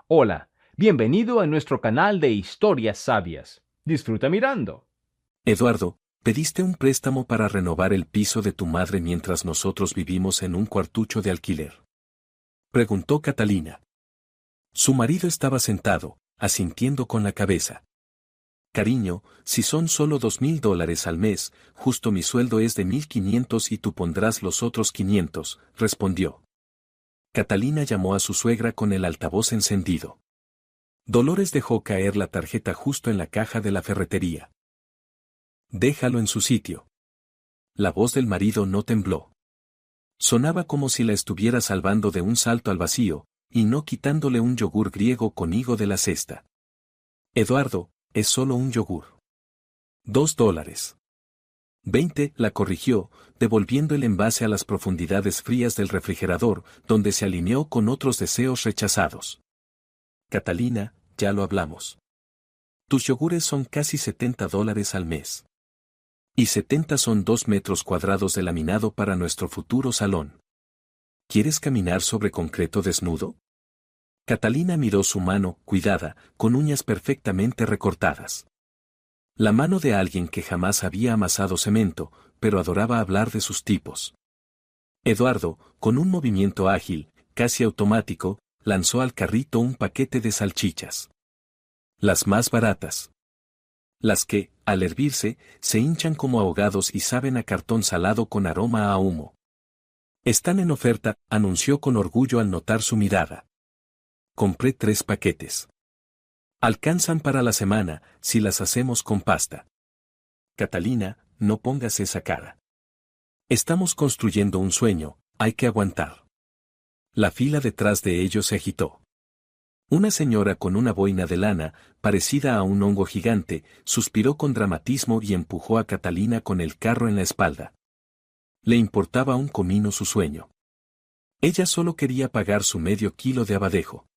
Hola, bienvenido a nuestro canal de historias sabias. Disfruta mirando. Eduardo, pediste un préstamo para renovar el piso de tu madre mientras nosotros vivimos en un cuartucho de alquiler. Preguntó Catalina. Su marido estaba sentado, asintiendo con la cabeza. Cariño, si son solo $2,000 al mes, justo mi sueldo es de 1,500 y tú pondrás los otros 500, respondió. Catalina llamó a su suegra con el altavoz encendido. Dolores dejó caer la tarjeta justo en la caja de la ferretería. Déjalo en su sitio. La voz del marido no tembló. Sonaba como si la estuviera salvando de un salto al vacío, y no quitándole un yogur griego con higo de la cesta. Eduardo, es solo un yogur. $2. 20, la corrigió, devolviendo el envase a las profundidades frías del refrigerador, donde se alineó con otros deseos rechazados. Catalina, ya lo hablamos. Tus yogures son casi $70 al mes. Y 70 son 2 metros cuadrados de laminado para nuestro futuro salón. ¿Quieres caminar sobre concreto desnudo? Catalina miró su mano, cuidada, con uñas perfectamente recortadas. La mano de alguien que jamás había amasado cemento, pero adoraba hablar de sus tipos. Eduardo, con un movimiento ágil, casi automático, lanzó al carrito un paquete de salchichas. Las más baratas. Las que, al hervirse, se hinchan como ahogados y saben a cartón salado con aroma a humo. Están en oferta, anunció con orgullo al notar su mirada. Compré 3 paquetes. Alcanzan para la semana, si las hacemos con pasta. Catalina, no pongas esa cara. Estamos construyendo un sueño, hay que aguantar. La fila detrás de ellos se agitó. Una señora con una boina de lana, parecida a un hongo gigante, suspiró con dramatismo y empujó a Catalina con el carro en la espalda. Le importaba un comino su sueño. Ella solo quería pagar su medio kilo de abadejo.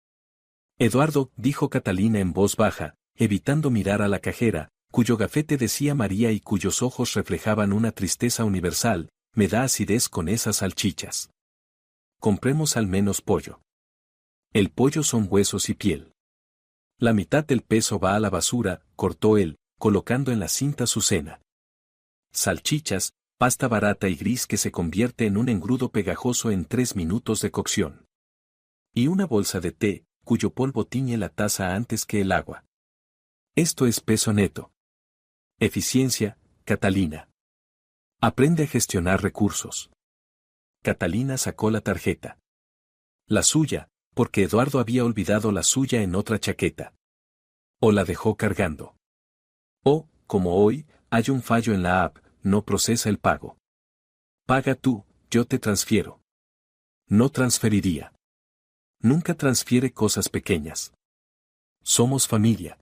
Eduardo, dijo Catalina en voz baja, evitando mirar a la cajera, cuyo gafete decía María y cuyos ojos reflejaban una tristeza universal, me da acidez con esas salchichas. Compremos al menos pollo. El pollo son huesos y piel. La mitad del peso va a la basura, cortó él, colocando en la cinta su cena. Salchichas, pasta barata y gris que se convierte en un engrudo pegajoso en 3 minutos de cocción. Y una bolsa de té, cuyo polvo tiñe la taza antes que el agua. Esto es peso neto. Eficiencia, Catalina. Aprende a gestionar recursos. Catalina sacó la tarjeta. La suya, porque Eduardo había olvidado la suya en otra chaqueta. O la dejó cargando. O, como hoy, hay un fallo en la app, no procesa el pago. Paga tú, yo te transfiero. No transferiría. Nunca transfiere cosas pequeñas. Somos familia.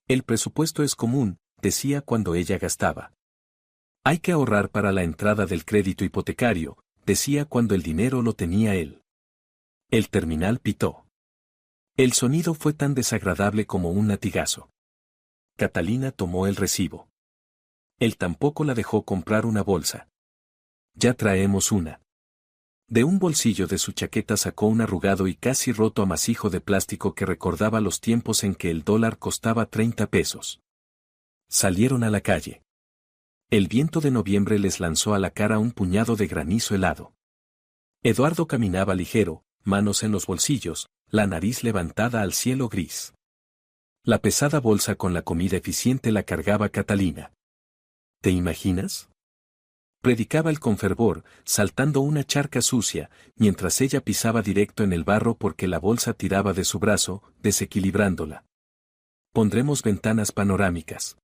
El presupuesto es común, decía cuando ella gastaba. Hay que ahorrar para la entrada del crédito hipotecario, decía cuando el dinero lo tenía él. El terminal pitó. El sonido fue tan desagradable como un latigazo. Catalina tomó el recibo. Él tampoco la dejó comprar una bolsa. Ya traemos una. De un bolsillo de su chaqueta sacó un arrugado y casi roto amasijo de plástico que recordaba los tiempos en que el dólar costaba 30 pesos. Salieron a la calle. El viento de noviembre les lanzó a la cara un puñado de granizo helado. Eduardo caminaba ligero, manos en los bolsillos, la nariz levantada al cielo gris. La pesada bolsa con la comida eficiente la cargaba Catalina. ¿Te imaginas? Predicaba él con fervor, saltando una charca sucia, mientras ella pisaba directo en el barro porque la bolsa tiraba de su brazo, desequilibrándola. Pondremos ventanas panorámicas.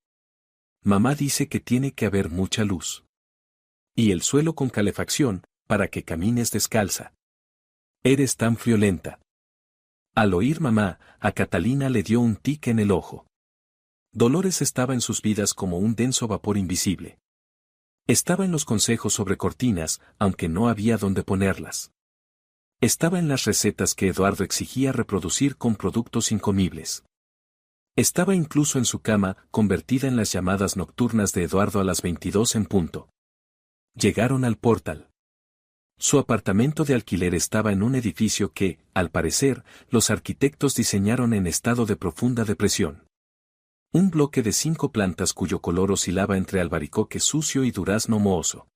Mamá dice que tiene que haber mucha luz. Y el suelo con calefacción, para que camines descalza. Eres tan friolenta. Al oír mamá, a Catalina le dio un tic en el ojo. Dolores estaba en sus vidas como un denso vapor invisible. Estaba en los consejos sobre cortinas, aunque no había dónde ponerlas. Estaba en las recetas que Eduardo exigía reproducir con productos incomibles. Estaba incluso en su cama, convertida en las llamadas nocturnas de Eduardo a las 22 en punto. Llegaron al portal. Su apartamento de alquiler estaba en un edificio que, al parecer, los arquitectos diseñaron en estado de profunda depresión. Un bloque de 5 plantas cuyo color oscilaba entre albaricoque sucio y durazno mohoso.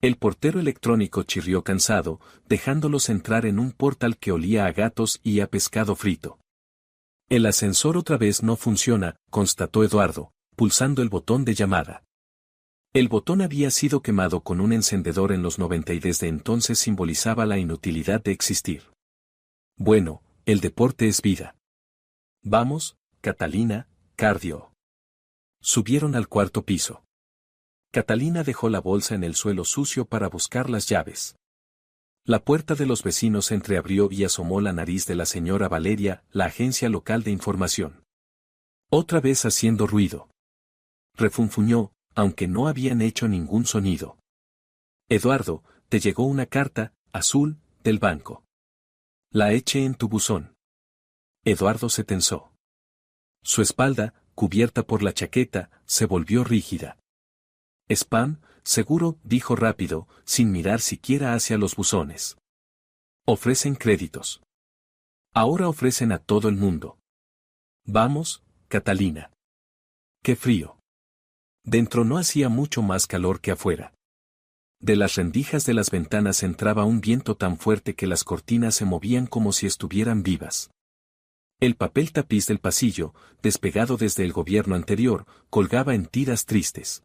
El portero electrónico chirrió cansado, dejándolos entrar en un portal que olía a gatos y a pescado frito. El ascensor otra vez no funciona, constató Eduardo, pulsando el botón de llamada. El botón había sido quemado con un encendedor en los 90 y desde entonces simbolizaba la inutilidad de existir. Bueno, el deporte es vida. Vamos, Catalina, cardio. Subieron al cuarto piso. Catalina dejó la bolsa en el suelo sucio para buscar las llaves. La puerta de los vecinos se entreabrió y asomó la nariz de la señora Valeria, la agencia local de información. Otra vez haciendo ruido. Refunfuñó, aunque no habían hecho ningún sonido. Eduardo, te llegó una carta, azul, del banco. La eché en tu buzón. Eduardo se tensó. Su espalda, cubierta por la chaqueta, se volvió rígida. Spam, seguro, dijo rápido, sin mirar siquiera hacia los buzones. Ofrecen créditos. Ahora ofrecen a todo el mundo. Vamos, Catalina. Qué frío. Dentro no hacía mucho más calor que afuera. De las rendijas de las ventanas entraba un viento tan fuerte que las cortinas se movían como si estuvieran vivas. El papel tapiz del pasillo, despegado desde el gobierno anterior, colgaba en tiras tristes.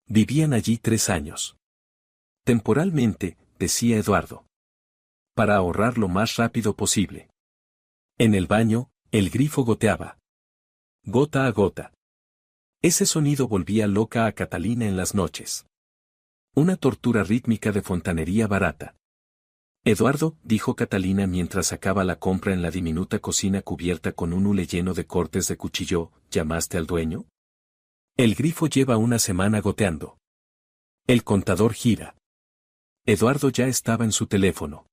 Vivían allí 3 años. Temporalmente, decía Eduardo. Para ahorrar lo más rápido posible. En el baño, el grifo goteaba. Gota a gota. Ese sonido volvía loca a Catalina en las noches. Una tortura rítmica de fontanería barata. Eduardo, dijo Catalina mientras sacaba la compra en la diminuta cocina cubierta con un hule lleno de cortes de cuchillo, ¿llamaste al dueño? El grifo lleva una semana goteando. El contador gira. Eduardo ya estaba en su teléfono.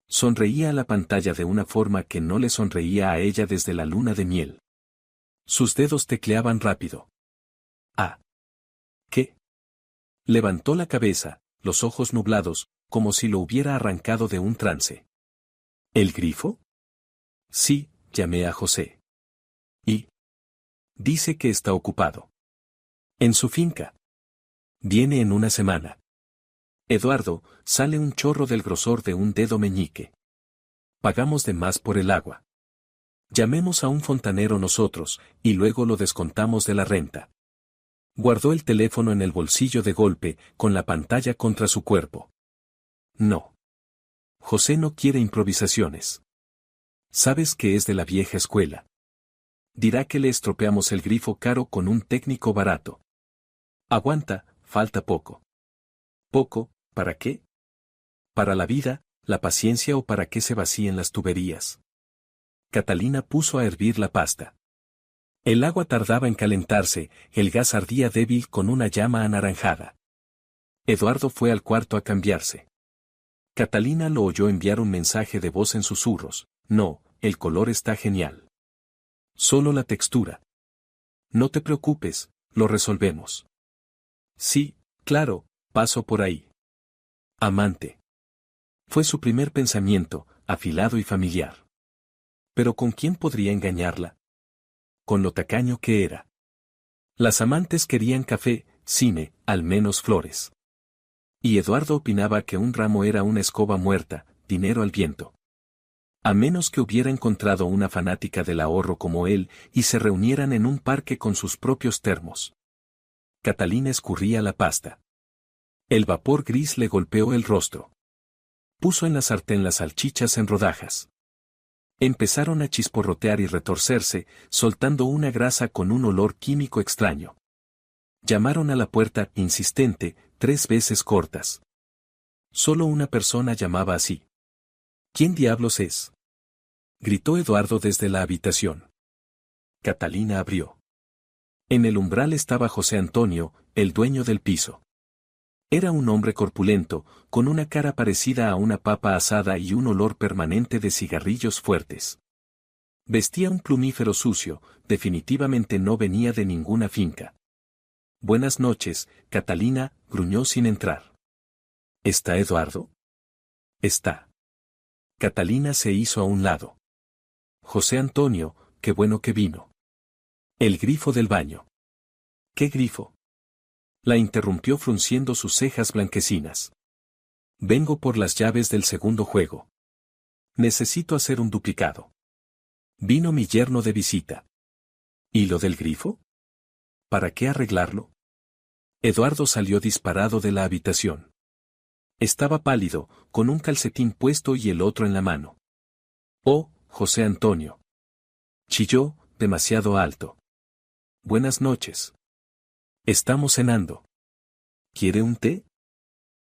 Sonreía a la pantalla de una forma que no le sonreía a ella desde la luna de miel. Sus dedos tecleaban rápido. ¿Ah? ¿Qué? Levantó la cabeza, los ojos nublados, como si lo hubiera arrancado de un trance. ¿El grifo? Sí, llamé a José. ¿Y? Dice que está ocupado. En su finca. Viene en una semana. Eduardo, sale un chorro del grosor de un dedo meñique. Pagamos de más por el agua. Llamemos a un fontanero nosotros, y luego lo descontamos de la renta. Guardó el teléfono en el bolsillo de golpe, con la pantalla contra su cuerpo. No. José no quiere improvisaciones. Sabes que es de la vieja escuela. Dirá que le estropeamos el grifo caro con un técnico barato. Aguanta, falta poco. ¿Poco? ¿Para qué? ¿Para la vida, la paciencia o para que se vacíen las tuberías? Catalina puso a hervir la pasta. El agua tardaba en calentarse, el gas ardía débil con una llama anaranjada. Eduardo fue al cuarto a cambiarse. Catalina lo oyó enviar un mensaje de voz en susurros. No, el color está genial. Solo la textura. No te preocupes, lo resolvemos. Sí, claro, paso por ahí. Amante. Fue su primer pensamiento, afilado y familiar. Pero ¿con quién podría engañarla? Con lo tacaño que era. Las amantes querían café, cine, al menos flores. Y Eduardo opinaba que un ramo era una escoba muerta, dinero al viento. A menos que hubiera encontrado una fanática del ahorro como él y se reunieran en un parque con sus propios termos. Catalina escurría la pasta. El vapor gris le golpeó el rostro. Puso en la sartén las salchichas en rodajas. Empezaron a chisporrotear y retorcerse, soltando una grasa con un olor químico extraño. Llamaron a la puerta, insistente, 3 veces cortas. Solo una persona llamaba así. ¿Quién diablos es? Gritó Eduardo desde la habitación. Catalina abrió. En el umbral estaba José Antonio, el dueño del piso. Era un hombre corpulento, con una cara parecida a una papa asada y un olor permanente de cigarrillos fuertes. Vestía un plumífero sucio, definitivamente no venía de ninguna finca. Buenas noches, Catalina, gruñó sin entrar. ¿Está Eduardo? Está. Catalina se hizo a un lado. José Antonio, qué bueno que vino. El grifo del baño. ¿Qué grifo? La interrumpió frunciendo sus cejas blanquecinas. Vengo por las llaves del segundo juego. Necesito hacer un duplicado. Vino mi yerno de visita. ¿Y lo del grifo? ¿Para qué arreglarlo? Eduardo salió disparado de la habitación. Estaba pálido, con un calcetín puesto y el otro en la mano. Oh, José Antonio. Chilló, demasiado alto. Buenas noches. Estamos cenando. ¿Quiere un té?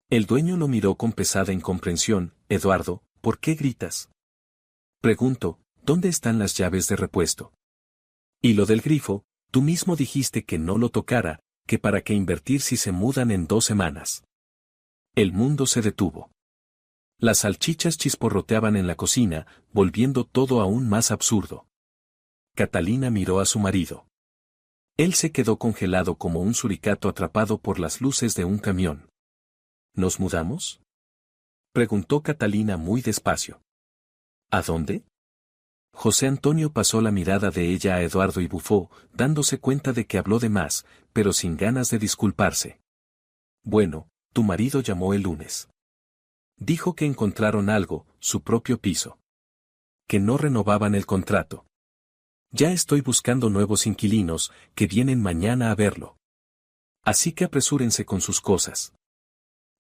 El dueño lo miró con pesada incomprensión. Eduardo, ¿por qué gritas? Pregunto, ¿dónde están las llaves de repuesto? Y lo del grifo, tú mismo dijiste que no lo tocara, que para qué invertir si se mudan en 2 semanas. El mundo se detuvo. Las salchichas chisporroteaban en la cocina, volviendo todo aún más absurdo. Catalina miró a su marido. Él se quedó congelado como un suricato atrapado por las luces de un camión. ¿Nos mudamos? Preguntó Catalina muy despacio. ¿A dónde? José Antonio pasó la mirada de ella a Eduardo y bufó, dándose cuenta de que habló de más, pero sin ganas de disculparse. Bueno, tu marido llamó el lunes. Dijo que encontraron algo, su propio piso. Que no renovaban el contrato. Ya estoy buscando nuevos inquilinos, que vienen mañana a verlo. Así que apresúrense con sus cosas.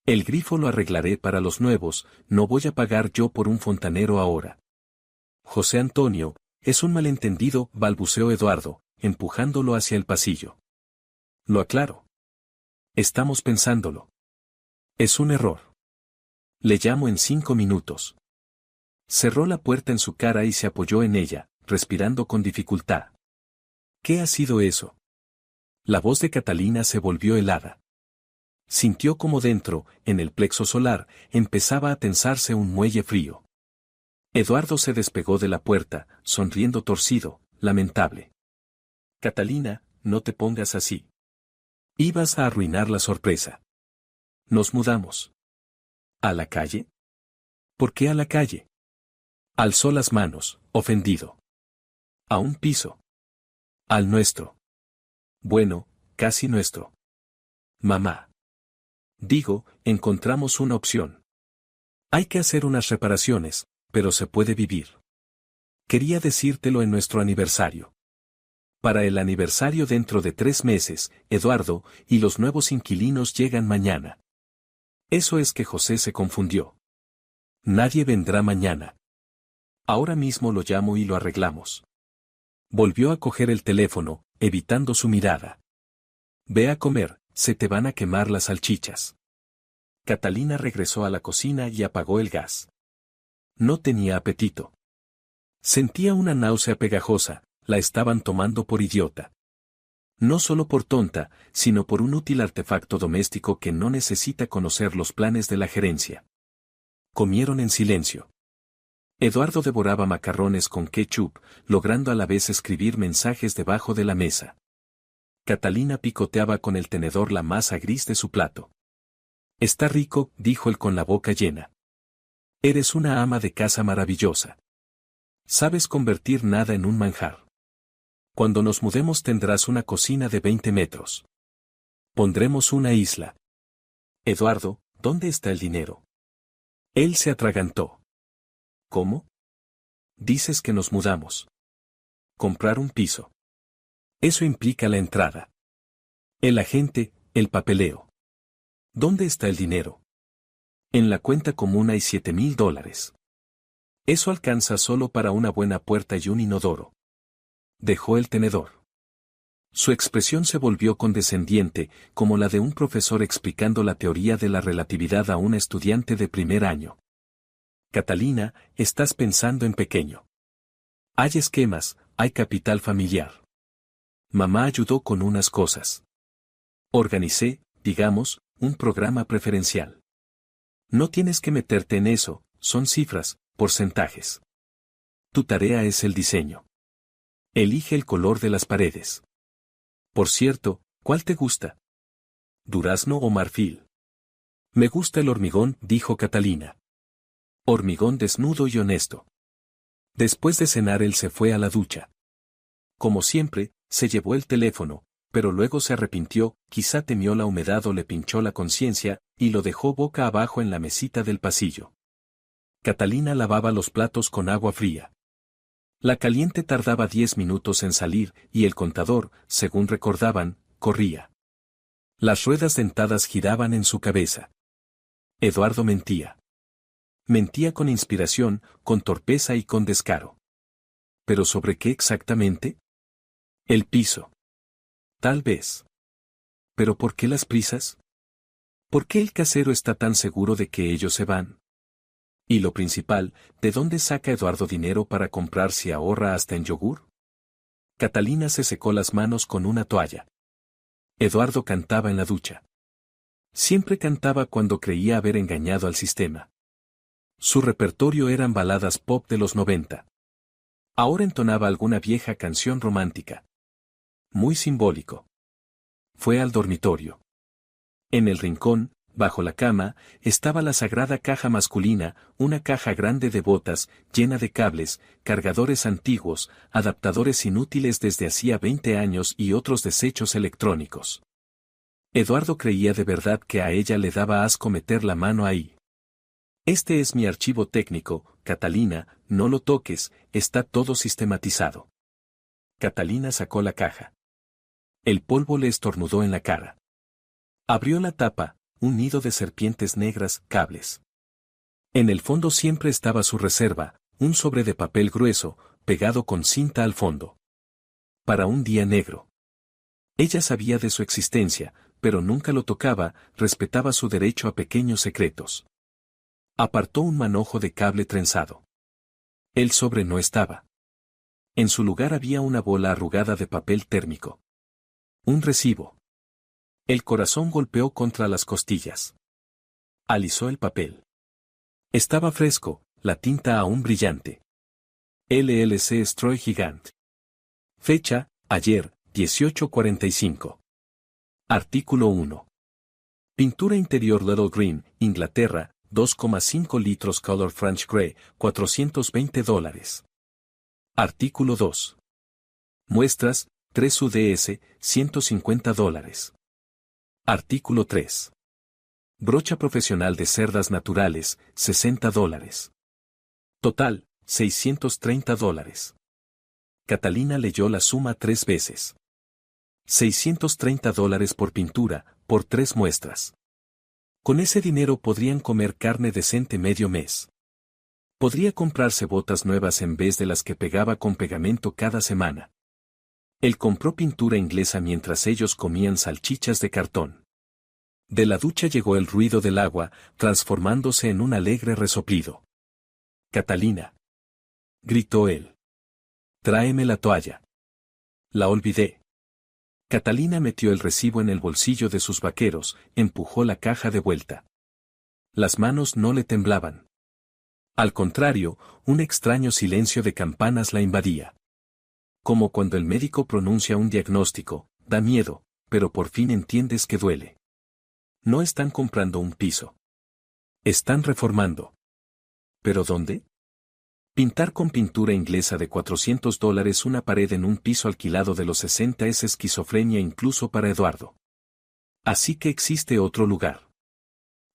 El grifo lo arreglaré para los nuevos, no voy a pagar yo por un fontanero ahora. José Antonio, es un malentendido, balbuceó Eduardo, empujándolo hacia el pasillo. Lo aclaro. Estamos pensándolo. Es un error. Le llamo en 5 minutos. Cerró la puerta en su cara y se apoyó en ella, respirando con dificultad. ¿Qué ha sido eso? La voz de Catalina se volvió helada. Sintió como dentro, en el plexo solar, empezaba a tensarse un muelle frío. Eduardo se despegó de la puerta, sonriendo torcido, lamentable. Catalina, no te pongas así. Ibas a arruinar la sorpresa. Nos mudamos. ¿A la calle? ¿Por qué a la calle? Alzó las manos, ofendido. A un piso. Al nuestro. Bueno, casi nuestro. Mamá. Digo, encontramos una opción. Hay que hacer unas reparaciones, pero se puede vivir. Quería decírtelo en nuestro aniversario. Para el aniversario dentro de 3 meses, Eduardo, y los nuevos inquilinos llegan mañana. Eso es que José se confundió. Nadie vendrá mañana. Ahora mismo lo llamo y lo arreglamos. Volvió a coger el teléfono, evitando su mirada. Ve a comer, se te van a quemar las salchichas. Catalina regresó a la cocina y apagó el gas. No tenía apetito. Sentía una náusea pegajosa, la estaban tomando por idiota. No solo por tonta, sino por un útil artefacto doméstico que no necesita conocer los planes de la gerencia. Comieron en silencio. Eduardo devoraba macarrones con ketchup, logrando a la vez escribir mensajes debajo de la mesa. Catalina picoteaba con el tenedor la masa gris de su plato. Está rico, dijo él con la boca llena. Eres una ama de casa maravillosa. Sabes convertir nada en un manjar. Cuando nos mudemos tendrás una cocina de 20 metros. Pondremos una isla. Eduardo, ¿dónde está el dinero? Él se atragantó. ¿Cómo? Dices que nos mudamos. Comprar un piso. Eso implica la entrada. El agente, el papeleo. ¿Dónde está el dinero? En la cuenta común hay $7,000. Eso alcanza solo para una buena puerta y un inodoro. Dejó el tenedor. Su expresión se volvió condescendiente, como la de un profesor explicando la teoría de la relatividad a un estudiante de primer año. Catalina, estás pensando en pequeño. Hay esquemas, hay capital familiar. Mamá ayudó con unas cosas. Organicé, digamos, un programa preferencial. No tienes que meterte en eso, son cifras, porcentajes. Tu tarea es el diseño. Elige el color de las paredes. Por cierto, ¿cuál te gusta? ¿Durazno o marfil? Me gusta el hormigón, dijo Catalina. Hormigón desnudo y honesto. Después de cenar él se fue a la ducha. Como siempre, se llevó el teléfono, pero luego se arrepintió, quizá temió la humedad o le pinchó la conciencia, y lo dejó boca abajo en la mesita del pasillo. Catalina lavaba los platos con agua fría. La caliente tardaba 10 minutos en salir, y el contador, según recordaban, corría. Las ruedas dentadas giraban en su cabeza. Eduardo mentía. Mentía con inspiración, con torpeza y con descaro. ¿Pero sobre qué exactamente? El piso. Tal vez. ¿Pero por qué las prisas? ¿Por qué el casero está tan seguro de que ellos se van? Y lo principal, ¿de dónde saca Eduardo dinero para comprar si ahorra hasta en yogur? Catalina se secó las manos con una toalla. Eduardo cantaba en la ducha. Siempre cantaba cuando creía haber engañado al sistema. Su repertorio eran baladas pop de los 90. Ahora entonaba alguna vieja canción romántica. Muy simbólico. Fue al dormitorio. En el rincón, bajo la cama, estaba la sagrada caja masculina, una caja grande de botas, llena de cables, cargadores antiguos, adaptadores inútiles desde hacía 20 años y otros desechos electrónicos. Eduardo creía de verdad que a ella le daba asco meter la mano ahí. Este es mi archivo técnico, Catalina, no lo toques, está todo sistematizado. Catalina sacó la caja. El polvo le estornudó en la cara. Abrió la tapa, un nido de serpientes negras, cables. En el fondo siempre estaba su reserva, un sobre de papel grueso, pegado con cinta al fondo. Para un día negro. Ella sabía de su existencia, pero nunca lo tocaba, respetaba su derecho a pequeños secretos. Apartó un manojo de cable trenzado. El sobre no estaba. En su lugar había una bola arrugada de papel térmico. Un recibo. El corazón golpeó contra las costillas. Alisó el papel. Estaba fresco, la tinta aún brillante. LLC Stroy Gigant. Fecha, ayer, 18:45. Artículo 1. Pintura interior Little Green, Inglaterra, 2,5 litros Color French Grey, $420. Artículo 2. Muestras, 3 UDS, $150. Artículo 3. Brocha profesional de cerdas naturales, $60. Total, $630. Catalina leyó la suma 3 veces. $630 por pintura, por 3 muestras. Con ese dinero podrían comer carne decente medio mes. Podría comprarse botas nuevas en vez de las que pegaba con pegamento cada semana. Él compró pintura inglesa mientras ellos comían salchichas de cartón. De la ducha llegó el ruido del agua, transformándose en un alegre resoplido. «Catalina», gritó él. «Tráeme la toalla». La olvidé. Catalina metió el recibo en el bolsillo de sus vaqueros, empujó la caja de vuelta. Las manos no le temblaban. Al contrario, un extraño silencio de campanas la invadía. Como cuando el médico pronuncia un diagnóstico, da miedo, pero por fin entiendes que duele. No están comprando un piso. Están reformando. ¿Pero dónde? Pintar con pintura inglesa de $400 una pared en un piso alquilado de los 60 es esquizofrenia incluso para Eduardo. Así que existe otro lugar.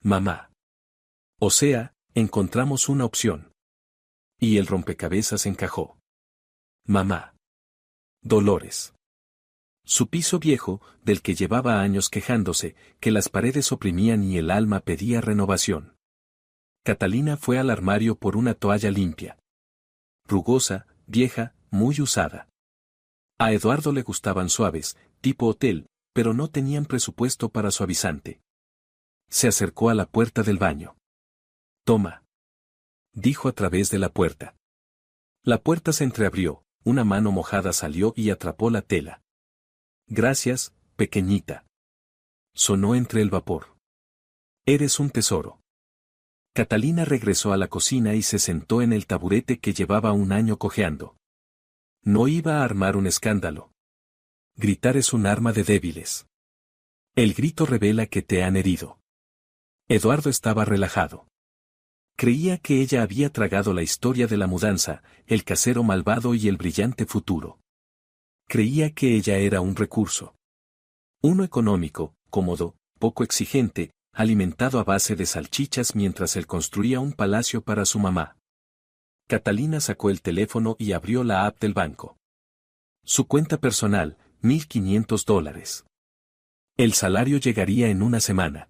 Mamá. O sea, encontramos una opción. Y el rompecabezas encajó. Mamá. Dolores. Su piso viejo, del que llevaba años quejándose, que las paredes oprimían y el alma pedía renovación. Catalina fue al armario por una toalla limpia. Rugosa, vieja, muy usada. A Eduardo le gustaban suaves, tipo hotel, pero no tenían presupuesto para suavizante. Se acercó a la puerta del baño. «Toma», dijo a través de la puerta. La puerta se entreabrió, una mano mojada salió y atrapó la tela. «Gracias, pequeñita». Sonó entre el vapor. «Eres un tesoro». Catalina regresó a la cocina y se sentó en el taburete que llevaba un año cojeando. No iba a armar un escándalo. Gritar es un arma de débiles. El grito revela que te han herido. Eduardo estaba relajado. Creía que ella había tragado la historia de la mudanza, el casero malvado y el brillante futuro. Creía que ella era un recurso. Uno económico, cómodo, poco exigente, alimentado a base de salchichas mientras él construía un palacio para su mamá. Catalina sacó el teléfono y abrió la app del banco. Su cuenta personal, $1,500. El salario llegaría en una semana.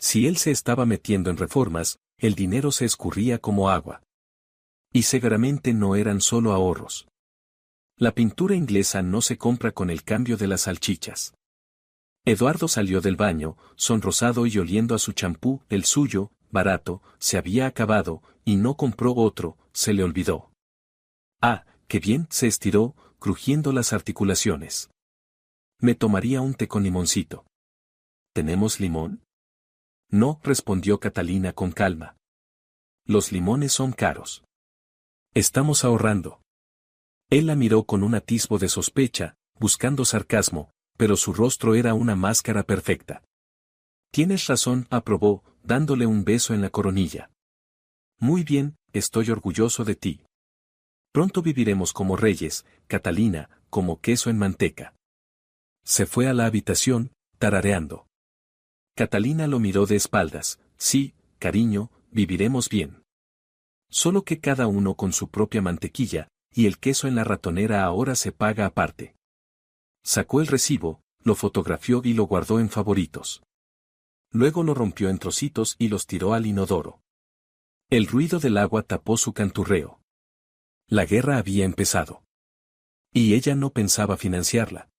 Si él se estaba metiendo en reformas, el dinero se escurría como agua. Y seguramente no eran solo ahorros. La pintura inglesa no se compra con el cambio de las salchichas. Eduardo salió del baño, sonrosado y oliendo a su champú, el suyo, barato, se había acabado, y no compró otro, se le olvidó. Ah, qué bien, se estiró, crujiendo las articulaciones. Me tomaría un té con limoncito. ¿Tenemos limón? No, respondió Catalina con calma. Los limones son caros. Estamos ahorrando. Él la miró con un atisbo de sospecha, buscando sarcasmo, pero su rostro era una máscara perfecta. Tienes razón, aprobó, dándole un beso en la coronilla. Muy bien, estoy orgulloso de ti. Pronto viviremos como reyes, Catalina, como queso en manteca. Se fue a la habitación, tarareando. Catalina lo miró de espaldas. Sí, cariño, viviremos bien. Solo que cada uno con su propia mantequilla, y el queso en la ratonera ahora se paga aparte. Sacó el recibo, lo fotografió y lo guardó en favoritos. Luego lo rompió en trocitos y los tiró al inodoro. El ruido del agua tapó su canturreo. La guerra había empezado. Y ella no pensaba financiarla.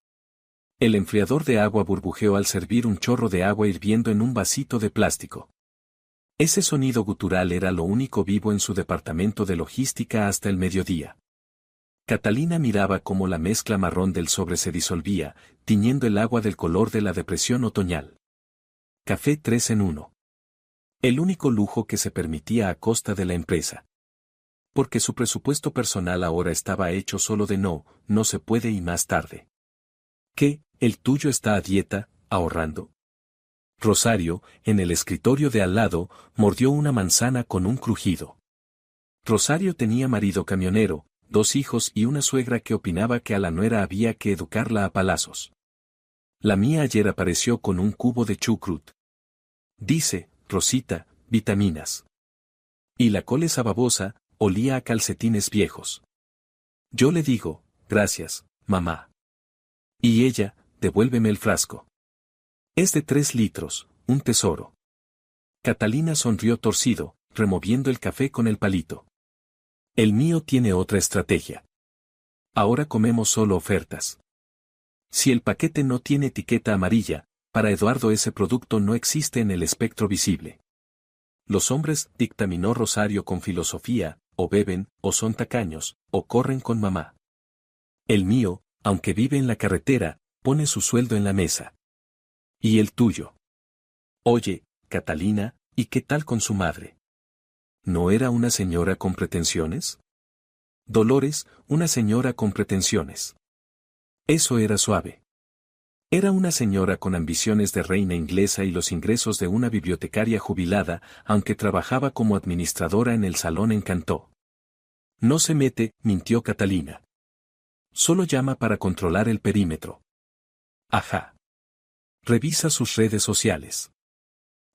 El enfriador de agua burbujeó al servir un chorro de agua hirviendo en un vasito de plástico. Ese sonido gutural era lo único vivo en su departamento de logística hasta el mediodía. Catalina miraba cómo la mezcla marrón del sobre se disolvía, tiñendo el agua del color de la depresión otoñal. Café 3 en 1. El único lujo que se permitía a costa de la empresa. Porque su presupuesto personal ahora estaba hecho solo de no se puede y más tarde. ¿Qué? ¿El tuyo está a dieta, ahorrando? Rosario, en el escritorio de al lado, mordió una manzana con un crujido. Rosario tenía marido camionero, 2 hijos y una suegra que opinaba que a la nuera había que educarla a palazos. La mía ayer apareció con un cubo de chucrut. Dice, Rosita, vitaminas. Y la col esa babosa, olía a calcetines viejos. Yo le digo, gracias, mamá. Y ella, devuélveme el frasco. Es de 3 litros, un tesoro. Catalina sonrió torcido, removiendo el café con el palito. El mío tiene otra estrategia. Ahora comemos solo ofertas. Si el paquete no tiene etiqueta amarilla, para Eduardo ese producto no existe en el espectro visible. Los hombres, dictaminó Rosario con filosofía, o beben, o son tacaños, o corren con mamá. El mío, aunque vive en la carretera, pone su sueldo en la mesa. ¿Y el tuyo? Oye, Catalina, ¿y qué tal con su madre? ¿No era una señora con pretensiones? Dolores, una señora con pretensiones. Eso era suave. Era una señora con ambiciones de reina inglesa y los ingresos de una bibliotecaria jubilada, aunque trabajaba como administradora en el Salón Encantó. No se mete, mintió Catalina. Solo llama para controlar el perímetro. Ajá. Revisa sus redes sociales.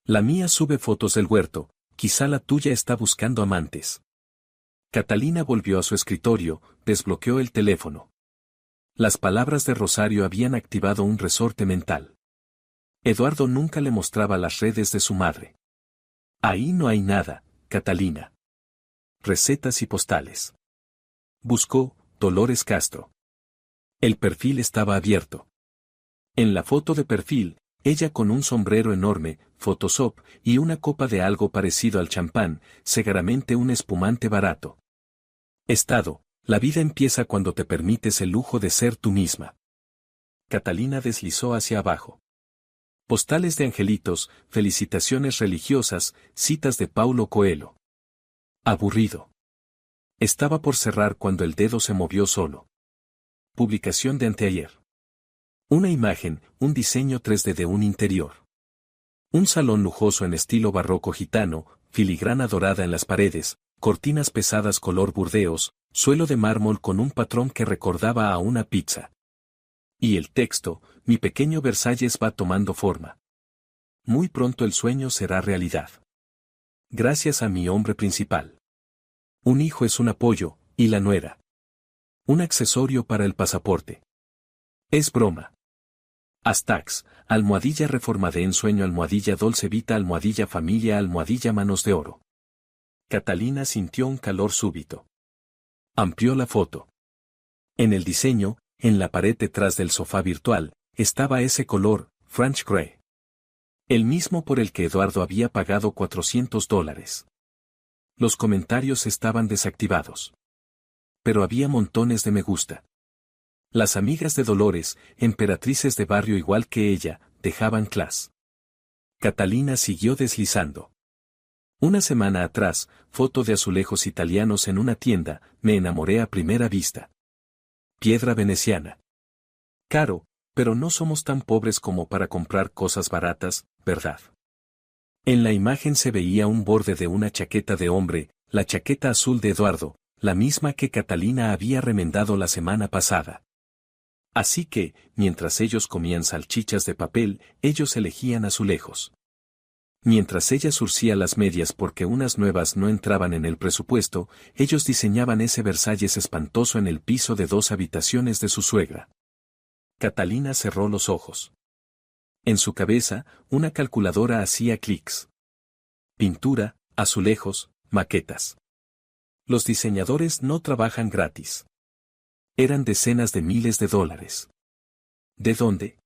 La mía sube fotos del huerto, quizá la tuya está buscando amantes. Catalina volvió a su escritorio, desbloqueó el teléfono. Las palabras de Rosario habían activado un resorte mental. Eduardo nunca le mostraba las redes de su madre. Ahí no hay nada, Catalina. Recetas y postales. Buscó, Dolores Castro. El perfil estaba abierto. En la foto de perfil, ella con un sombrero enorme, Photoshop, y una copa de algo parecido al champán, seguramente un espumante barato. Estado, la vida empieza cuando te permites el lujo de ser tú misma. Catalina deslizó hacia abajo. Postales de angelitos, felicitaciones religiosas, citas de Paulo Coelho. Aburrido. Estaba por cerrar cuando el dedo se movió solo. Publicación de anteayer. Una imagen, un diseño 3D de un interior. Un salón lujoso en estilo barroco gitano, filigrana dorada en las paredes, cortinas pesadas color burdeos, suelo de mármol con un patrón que recordaba a una pizza. Y el texto, mi pequeño Versalles va tomando forma. Muy pronto el sueño será realidad. Gracias a mi hombre principal. Un hijo es un apoyo, y la nuera. Un accesorio para el pasaporte. Es broma. Astax, almohadilla reformada en sueño, almohadilla Dolce Vita, almohadilla familia, almohadilla manos de oro. Catalina sintió un calor súbito. Amplió la foto. En el diseño, en la pared detrás del sofá virtual, estaba ese color, French Grey. El mismo por el que Eduardo había pagado $400. Los comentarios estaban desactivados. Pero había montones de me gusta. Las amigas de Dolores, emperatrices de barrio igual que ella, dejaban clase. Catalina siguió deslizando. Una semana atrás, foto de azulejos italianos en una tienda, me enamoré a primera vista. Piedra veneciana. Caro, pero no somos tan pobres como para comprar cosas baratas, ¿verdad? En la imagen se veía un borde de una chaqueta de hombre, la chaqueta azul de Eduardo, la misma que Catalina había remendado la semana pasada. Así que, mientras ellos comían salchichas de papel, ellos elegían azulejos. Mientras ella surcía las medias porque unas nuevas no entraban en el presupuesto, ellos diseñaban ese Versalles espantoso en el piso de 2 habitaciones de su suegra. Catalina cerró los ojos. En su cabeza, una calculadora hacía clics. Pintura, azulejos, maquetas. Los diseñadores no trabajan gratis. Eran decenas de miles de dólares. ¿De dónde?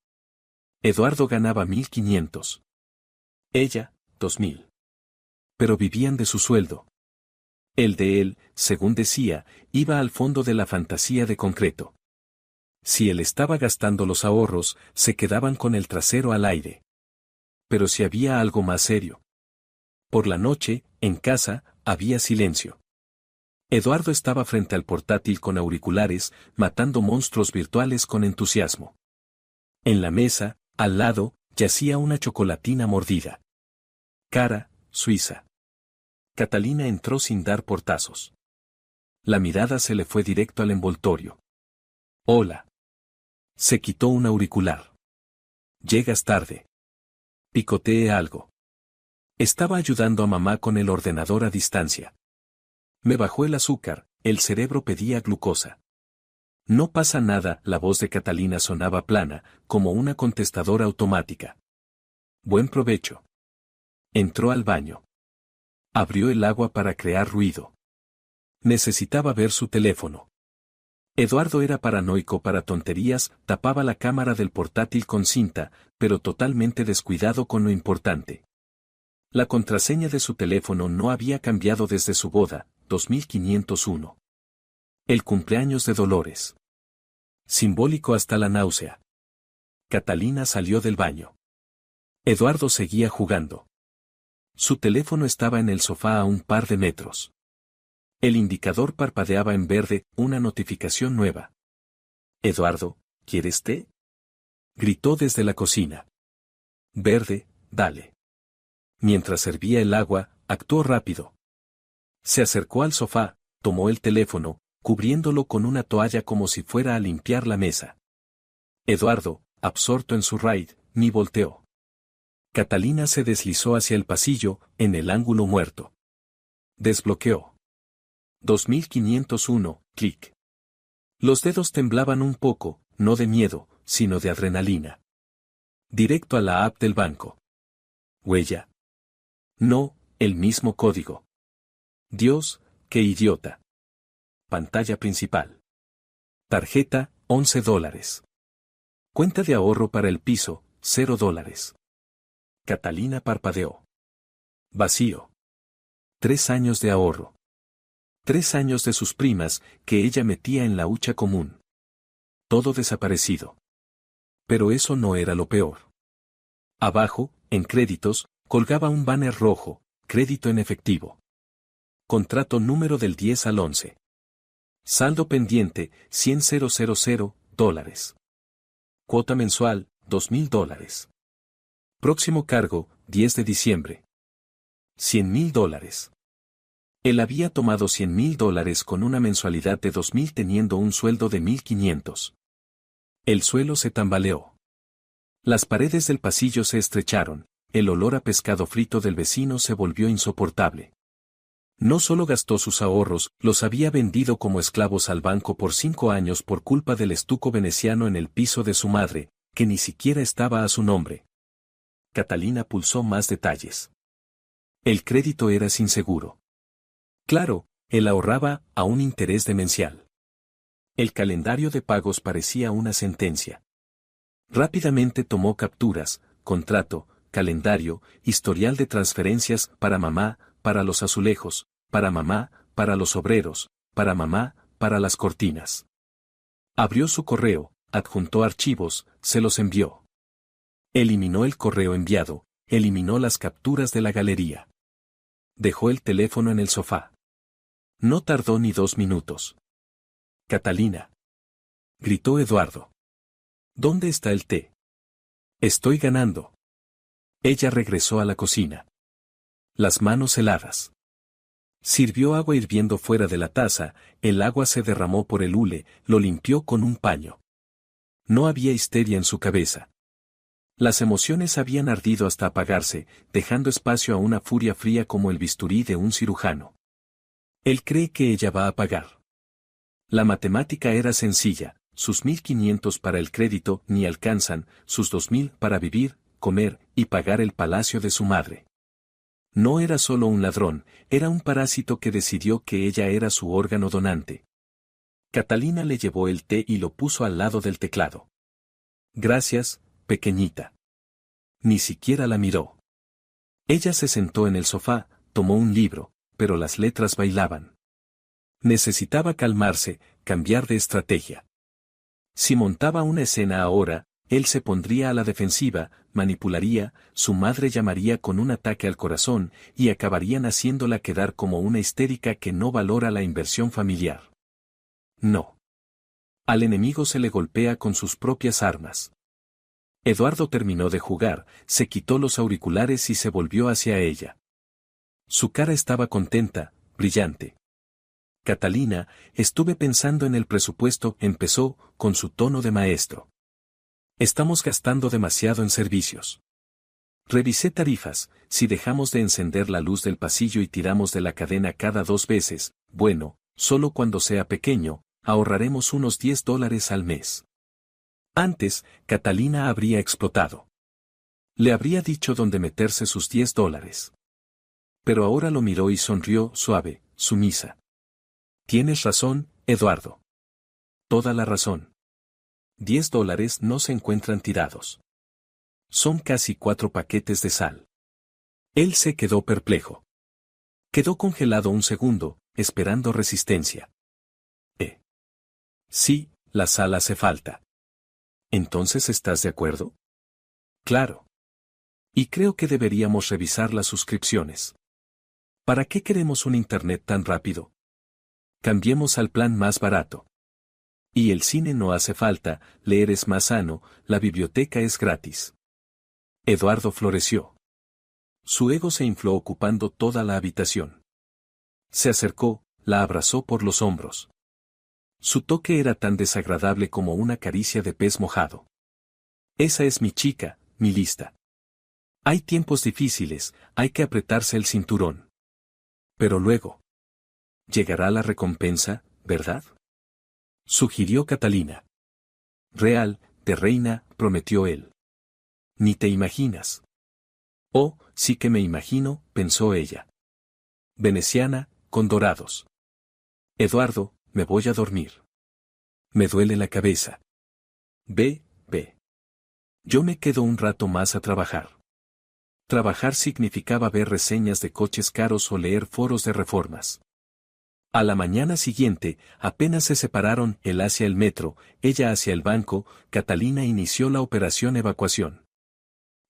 Eduardo ganaba 1.500. Ella, 2.000. Pero vivían de su sueldo. El de él, según decía, iba al fondo de la fantasía de concreto. Si él estaba gastando los ahorros, se quedaban con el trasero al aire. Pero si había algo más serio. Por la noche, en casa, había silencio. Eduardo estaba frente al portátil con auriculares, matando monstruos virtuales con entusiasmo. En la mesa, al lado, yacía una chocolatina mordida. Cara, suiza. Catalina entró sin dar portazos. La mirada se le fue directo al envoltorio. Hola. Se quitó un auricular. Llegas tarde. Picoteé algo. Estaba ayudando a mamá con el ordenador a distancia. Me bajó el azúcar, el cerebro pedía glucosa. No pasa nada, la voz de Catalina sonaba plana, como una contestadora automática. Buen provecho. Entró al baño. Abrió el agua para crear ruido. Necesitaba ver su teléfono. Eduardo era paranoico para tonterías, tapaba la cámara del portátil con cinta, pero totalmente descuidado con lo importante. La contraseña de su teléfono no había cambiado desde su boda, 2501. El cumpleaños de Dolores. Simbólico hasta la náusea. Catalina salió del baño. Eduardo seguía jugando. Su teléfono estaba en el sofá a un par de metros. El indicador parpadeaba en verde, una notificación nueva. Eduardo, ¿quieres té? Gritó desde la cocina. Verde, dale. Mientras servía el agua, actuó rápido. Se acercó al sofá, tomó el teléfono, cubriéndolo con una toalla como si fuera a limpiar la mesa. Eduardo, absorto en su raid, ni volteó. Catalina se deslizó hacia el pasillo, en el ángulo muerto. Desbloqueó. 2501, clic. Los dedos temblaban un poco, no de miedo, sino de adrenalina. Directo a la app del banco. Huella. No, el mismo código. Dios, qué idiota. Pantalla principal. Tarjeta, $11. Cuenta de ahorro para el piso, $0. Catalina parpadeó. Vacío. 3 años de ahorro. 3 años de sus primas, que ella metía en la hucha común. Todo desaparecido. Pero eso no era lo peor. Abajo, en créditos, colgaba un banner rojo, crédito en efectivo. Contrato número del 10 al 11. Saldo pendiente, $100,000. Cuota mensual, $2,000. Próximo cargo, 10 de diciembre. $100,000. Él había tomado $100,000 con una mensualidad de 2,000 teniendo un sueldo de 1,500. El suelo se tambaleó. Las paredes del pasillo se estrecharon, el olor a pescado frito del vecino se volvió insoportable. No solo gastó sus ahorros, los había vendido como esclavos al banco por 5 años por culpa del estuco veneciano en el piso de su madre, que ni siquiera estaba a su nombre. Catalina pulsó más detalles. El crédito era sin seguro. Claro, él ahorraba a un interés demencial. El calendario de pagos parecía una sentencia. Rápidamente tomó capturas, contrato, calendario, historial de transferencias para mamá, para los azulejos, para mamá, para los obreros, para mamá, para las cortinas. Abrió su correo, adjuntó archivos, se los envió. Eliminó el correo enviado, eliminó las capturas de la galería. Dejó el teléfono en el sofá. No tardó ni 2 minutos. Catalina. Gritó Eduardo. ¿Dónde está el té? Estoy ganando. Ella regresó a la cocina. Las manos heladas. Sirvió agua hirviendo fuera de la taza, el agua se derramó por el hule, lo limpió con un paño. No había histeria en su cabeza. Las emociones habían ardido hasta apagarse, dejando espacio a una furia fría como el bisturí de un cirujano. Él cree que ella va a pagar. La matemática era sencilla, sus 1,500 para el crédito ni alcanzan, sus 2,000 para vivir, comer y pagar el palacio de su madre. No era solo un ladrón, era un parásito que decidió que ella era su órgano donante. Catalina le llevó el té y lo puso al lado del teclado. Gracias, pequeñita. Ni siquiera la miró. Ella se sentó en el sofá, tomó un libro, pero las letras bailaban. Necesitaba calmarse, cambiar de estrategia. Si montaba una escena ahora, él se pondría a la defensiva, manipularía, su madre llamaría con un ataque al corazón y acabarían haciéndola quedar como una histérica que no valora la inversión familiar. No. Al enemigo se le golpea con sus propias armas. Eduardo terminó de jugar, se quitó los auriculares y se volvió hacia ella. Su cara estaba contenta, brillante. Catalina, estuve pensando en el presupuesto, empezó, con su tono de maestro. Estamos gastando demasiado en servicios. Revisé tarifas, si dejamos de encender la luz del pasillo y tiramos de la cadena cada 2 veces, bueno, solo cuando sea pequeño, ahorraremos unos $10 al mes. Antes, Catalina habría explotado. Le habría dicho dónde meterse sus $10. Pero ahora lo miró y sonrió, suave, sumisa. Tienes razón, Eduardo. Toda la razón. $10 no se encuentran tirados. Son casi 4 paquetes de sal. Él se quedó perplejo. Quedó congelado un segundo, esperando resistencia. Sí, la sal hace falta. ¿Entonces estás de acuerdo? Claro. Y creo que deberíamos revisar las suscripciones. ¿Para qué queremos un internet tan rápido? Cambiemos al plan más barato. Y el cine no hace falta, leer es más sano, la biblioteca es gratis. Eduardo floreció. Su ego se infló ocupando toda la habitación. Se acercó, la abrazó por los hombros. Su toque era tan desagradable como una caricia de pez mojado. Esa es mi chica, mi lista. Hay tiempos difíciles, hay que apretarse el cinturón. Pero luego. Llegará la recompensa, ¿verdad? Sugirió Catalina. Real, de reina, prometió él. Ni te imaginas. Oh, sí que me imagino, pensó ella. Veneciana, con dorados. Eduardo, me voy a dormir. Me duele la cabeza. Ve. Yo me quedo un rato más a trabajar. Trabajar significaba ver reseñas de coches caros o leer foros de reformas. A la mañana siguiente, apenas se separaron, él hacia el metro, ella hacia el banco, Catalina inició la operación evacuación.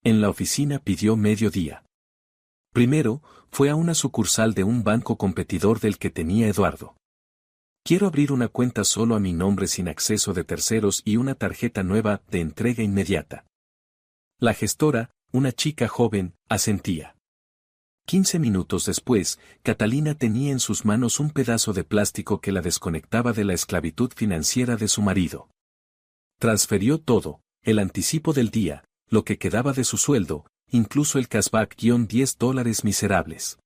En la oficina pidió mediodía. Primero, fue a una sucursal de un banco competidor del que tenía Eduardo. Quiero abrir una cuenta solo a mi nombre sin acceso de terceros y una tarjeta nueva de entrega inmediata. La gestora, una chica joven, asentía. 15 minutos después, Catalina tenía en sus manos un pedazo de plástico que la desconectaba de la esclavitud financiera de su marido. Transfirió todo, el anticipo del día, lo que quedaba de su sueldo, incluso el cashback-$10 miserables.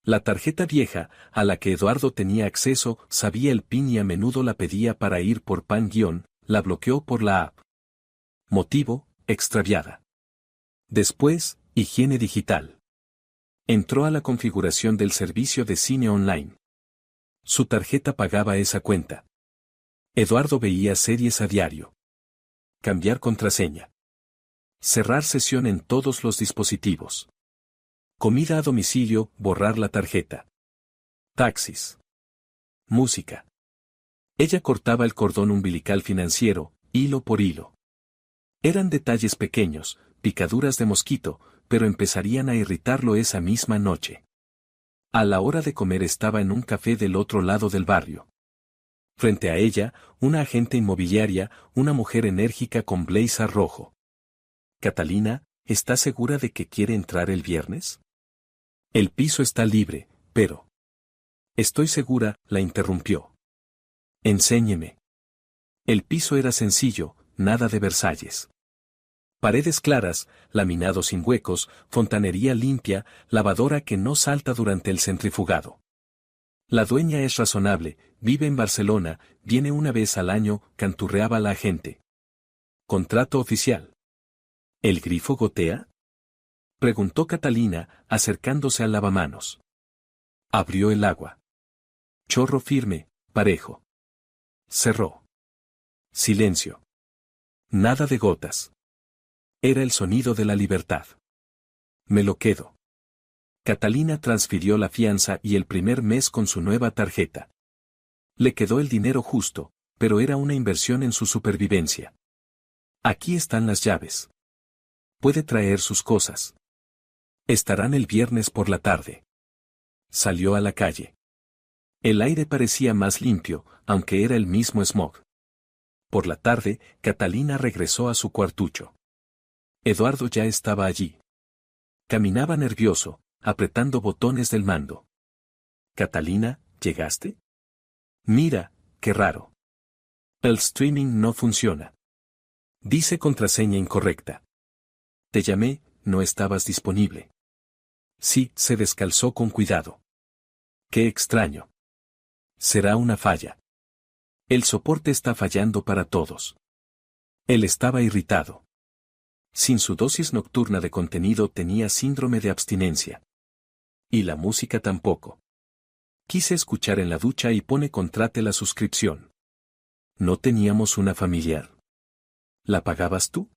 La tarjeta vieja, a la que Eduardo tenía acceso, sabía el PIN y a menudo la pedía para ir por pan-, la bloqueó por la app. Motivo, extraviada. Después, higiene digital. Entró a la configuración del servicio de cine online. Su tarjeta pagaba esa cuenta. Eduardo veía series a diario. Cambiar contraseña. Cerrar sesión en todos los dispositivos. Comida a domicilio, borrar la tarjeta. Taxis. Música. Ella cortaba el cordón umbilical financiero, hilo por hilo. Eran detalles pequeños, picaduras de mosquito, pero empezarían a irritarlo esa misma noche. A la hora de comer estaba en un café del otro lado del barrio. Frente a ella, una agente inmobiliaria, una mujer enérgica con blazer rojo. Catalina, ¿está segura de que quiere entrar el viernes? El piso está libre, pero... Estoy segura, la interrumpió. Enséñeme. El piso era sencillo, nada de Versalles. Paredes claras, laminado sin huecos, fontanería limpia, lavadora que no salta durante el centrifugado. La dueña es razonable, vive en Barcelona, viene una vez al año, canturreaba la agente. Contrato oficial. ¿El grifo gotea? Preguntó Catalina, acercándose al lavamanos. Abrió el agua. Chorro firme, parejo. Cerró. Silencio. Nada de gotas. Era el sonido de la libertad. Me lo quedo. Catalina transfirió la fianza y el primer mes con su nueva tarjeta. Le quedó el dinero justo, pero era una inversión en su supervivencia. Aquí están las llaves. Puede traer sus cosas. Estarán el viernes por la tarde. Salió a la calle. El aire parecía más limpio, aunque era el mismo smog. Por la tarde, Catalina regresó a su cuartucho. Eduardo ya estaba allí. Caminaba nervioso, apretando botones del mando. Catalina, ¿llegaste? Mira, qué raro. El streaming no funciona. Dice contraseña incorrecta. Te llamé, no estabas disponible. Sí, se descalzó con cuidado. Qué extraño. Será una falla. El soporte está fallando para todos. Él estaba irritado. Sin su dosis nocturna de contenido tenía síndrome de abstinencia. Y la música tampoco. Quise escuchar en la ducha y contrate la suscripción. ¿No teníamos una familiar? ¿La pagabas tú?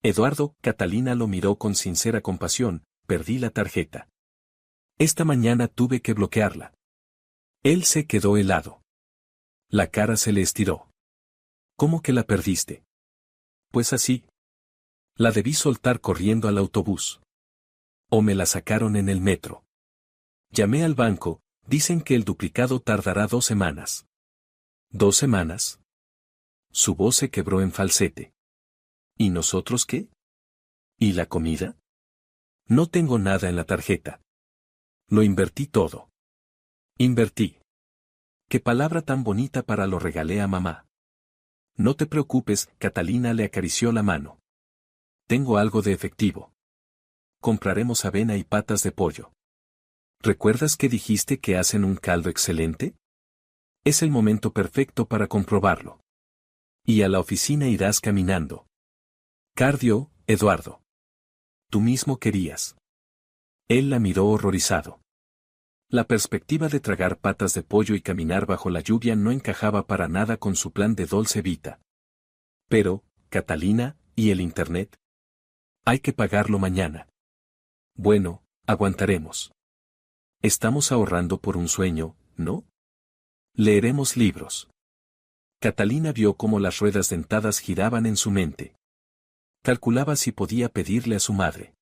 Eduardo, Catalina lo miró con sincera compasión, perdí la tarjeta. Esta mañana tuve que bloquearla. Él se quedó helado. La cara se le estiró. ¿Cómo que la perdiste? Pues así. La debí soltar corriendo al autobús. O me la sacaron en el metro. Llamé al banco, dicen que el duplicado tardará 2 semanas. ¿2 semanas? Su voz se quebró en falsete. ¿Y nosotros qué? ¿Y la comida? No tengo nada en la tarjeta. Lo invertí todo. Invertí. Qué palabra tan bonita para lo regalé a mamá. No te preocupes, Catalina le acarició la mano. Tengo algo de efectivo. Compraremos avena y patas de pollo. ¿Recuerdas que dijiste que hacen un caldo excelente? Es el momento perfecto para comprobarlo. Y a la oficina irás caminando. Cardio, Eduardo. Tú mismo querías. Él la miró horrorizado. La perspectiva de tragar patas de pollo y caminar bajo la lluvia no encajaba para nada con su plan de Dolce Vita. Pero, Catalina, ¿y el internet? Hay que pagarlo mañana. Bueno, aguantaremos. Estamos ahorrando por un sueño, ¿no? Leeremos libros. Catalina vio cómo las ruedas dentadas giraban en su mente. Calculaba si podía pedirle a su madre.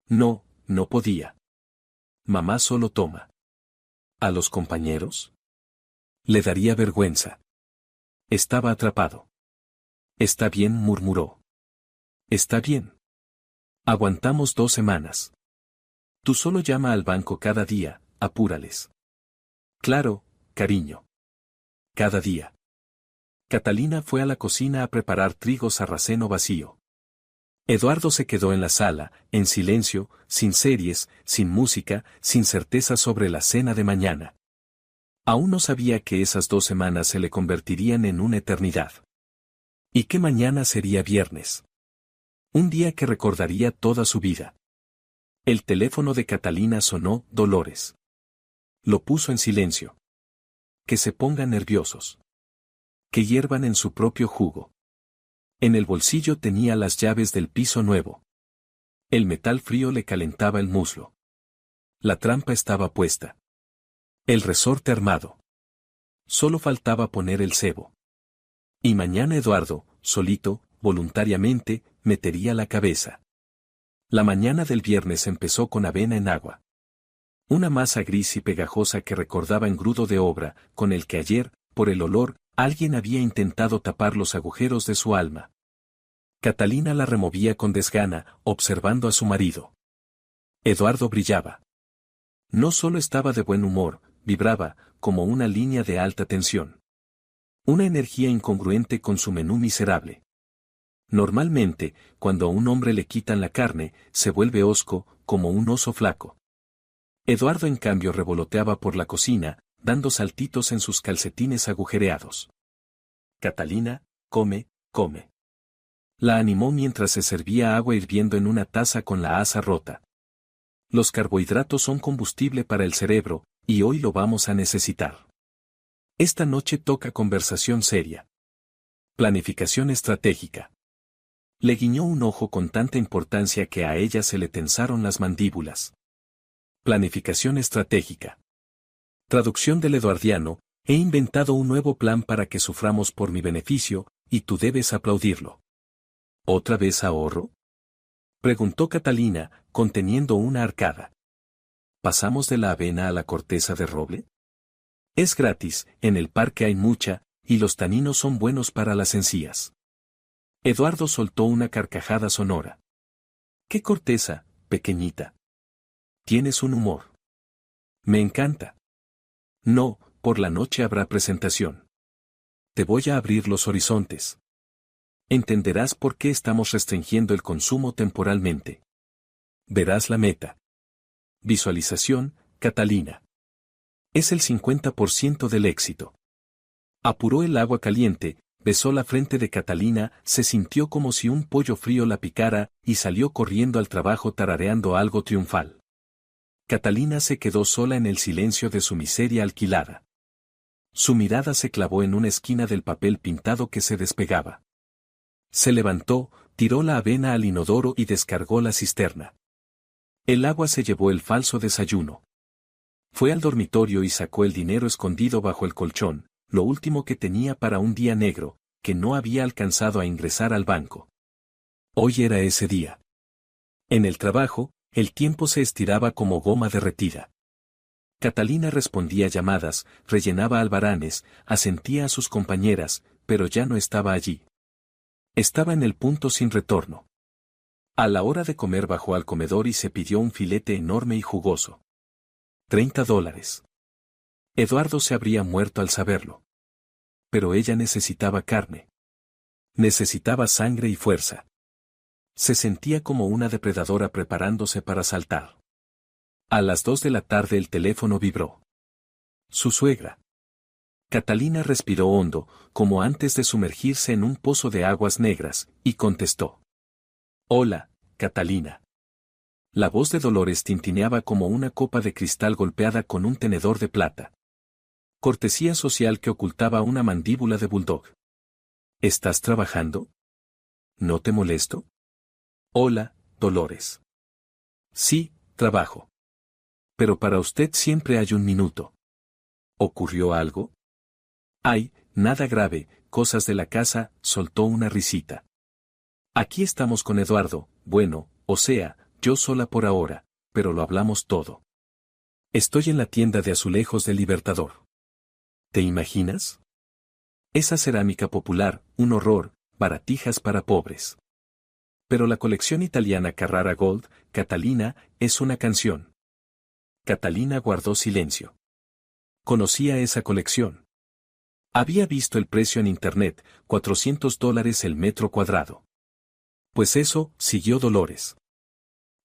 No, no podía. Mamá solo toma. ¿A los compañeros? Le daría vergüenza. Estaba atrapado. Está bien, murmuró. Está bien. Aguantamos 2 semanas. Tú solo llama al banco cada día, apúrales. Claro, cariño. Cada día. Catalina fue a la cocina a preparar trigo sarraceno vacío. Eduardo se quedó en la sala, en silencio, sin series, sin música, sin certeza sobre la cena de mañana. Aún no sabía que esas 2 semanas se le convertirían en una eternidad. Y que mañana sería viernes. Un día que recordaría toda su vida. El teléfono de Catalina sonó, Dolores. Lo puso en silencio. Que se pongan nerviosos. Que hiervan en su propio jugo. En el bolsillo tenía las llaves del piso nuevo. El metal frío le calentaba el muslo. La trampa estaba puesta. El resorte armado. Solo faltaba poner el cebo. Y mañana Eduardo, solito, voluntariamente, metería la cabeza. La mañana del viernes empezó con avena en agua. Una masa gris y pegajosa que recordaba engrudo de obra, con el que ayer, por el olor, alguien había intentado tapar los agujeros de su alma. Catalina la removía con desgana, observando a su marido. Eduardo brillaba. No solo estaba de buen humor, vibraba, como una línea de alta tensión. Una energía incongruente con su menú miserable. Normalmente, cuando a un hombre le quitan la carne, se vuelve hosco, como un oso flaco. Eduardo en cambio revoloteaba por la cocina, dando saltitos en sus calcetines agujereados. Catalina, come, come. La animó mientras se servía agua hirviendo en una taza con la asa rota. Los carbohidratos son combustible para el cerebro, y hoy lo vamos a necesitar. Esta noche toca conversación seria. Planificación estratégica. Le guiñó un ojo con tanta importancia que a ella se le tensaron las mandíbulas. Planificación estratégica. Traducción del eduardiano, he inventado un nuevo plan para que suframos por mi beneficio, y tú debes aplaudirlo. ¿Otra vez ahorro? Preguntó Catalina, conteniendo una arcada. ¿Pasamos de la avena a la corteza de roble? Es gratis, en el parque hay mucha, y los taninos son buenos para las encías. Eduardo soltó una carcajada sonora. ¿Qué corteza, pequeñita? Tienes un humor. Me encanta. No, por la noche habrá presentación. Te voy a abrir los horizontes. Entenderás por qué estamos restringiendo el consumo temporalmente. Verás la meta. Visualización, Catalina. Es el 50% del éxito. Apuró el agua caliente, besó la frente de Catalina, se sintió como si un pollo frío la picara, y salió corriendo al trabajo tarareando algo triunfal. Catalina se quedó sola en el silencio de su miseria alquilada. Su mirada se clavó en una esquina del papel pintado que se despegaba. Se levantó, tiró la avena al inodoro y descargó la cisterna. El agua se llevó el falso desayuno. Fue al dormitorio y sacó el dinero escondido bajo el colchón, lo último que tenía para un día negro, que no había alcanzado a ingresar al banco. Hoy era ese día. En el trabajo, el tiempo se estiraba como goma derretida. Catalina respondía llamadas, rellenaba albaranes, asentía a sus compañeras, pero ya no estaba allí. Estaba en el punto sin retorno. A la hora de comer bajó al comedor y se pidió un filete enorme y jugoso. $30. Eduardo se habría muerto al saberlo. Pero ella necesitaba carne. Necesitaba sangre y fuerza. Se sentía como una depredadora preparándose para saltar. A las 2 de la tarde el teléfono vibró. Su suegra. Catalina respiró hondo, como antes de sumergirse en un pozo de aguas negras, y contestó. Hola, Catalina. La voz de Dolores tintineaba como una copa de cristal golpeada con un tenedor de plata. Cortesía social que ocultaba una mandíbula de bulldog. ¿Estás trabajando? ¿No te molesto? Hola, Dolores. Sí, trabajo. Pero para usted siempre hay un minuto. ¿Ocurrió algo? Ay, nada grave, cosas de la casa, soltó una risita. Aquí estamos con Eduardo, bueno, o sea, yo sola por ahora, pero lo hablamos todo. Estoy en la tienda de azulejos del Libertador. ¿Te imaginas? Esa cerámica popular, un horror, baratijas para pobres. Pero la colección italiana Carrara Gold, Catalina, es una canción. Catalina guardó silencio. Conocía esa colección. Había visto el precio en internet, $400 el metro cuadrado. Pues eso, siguió Dolores.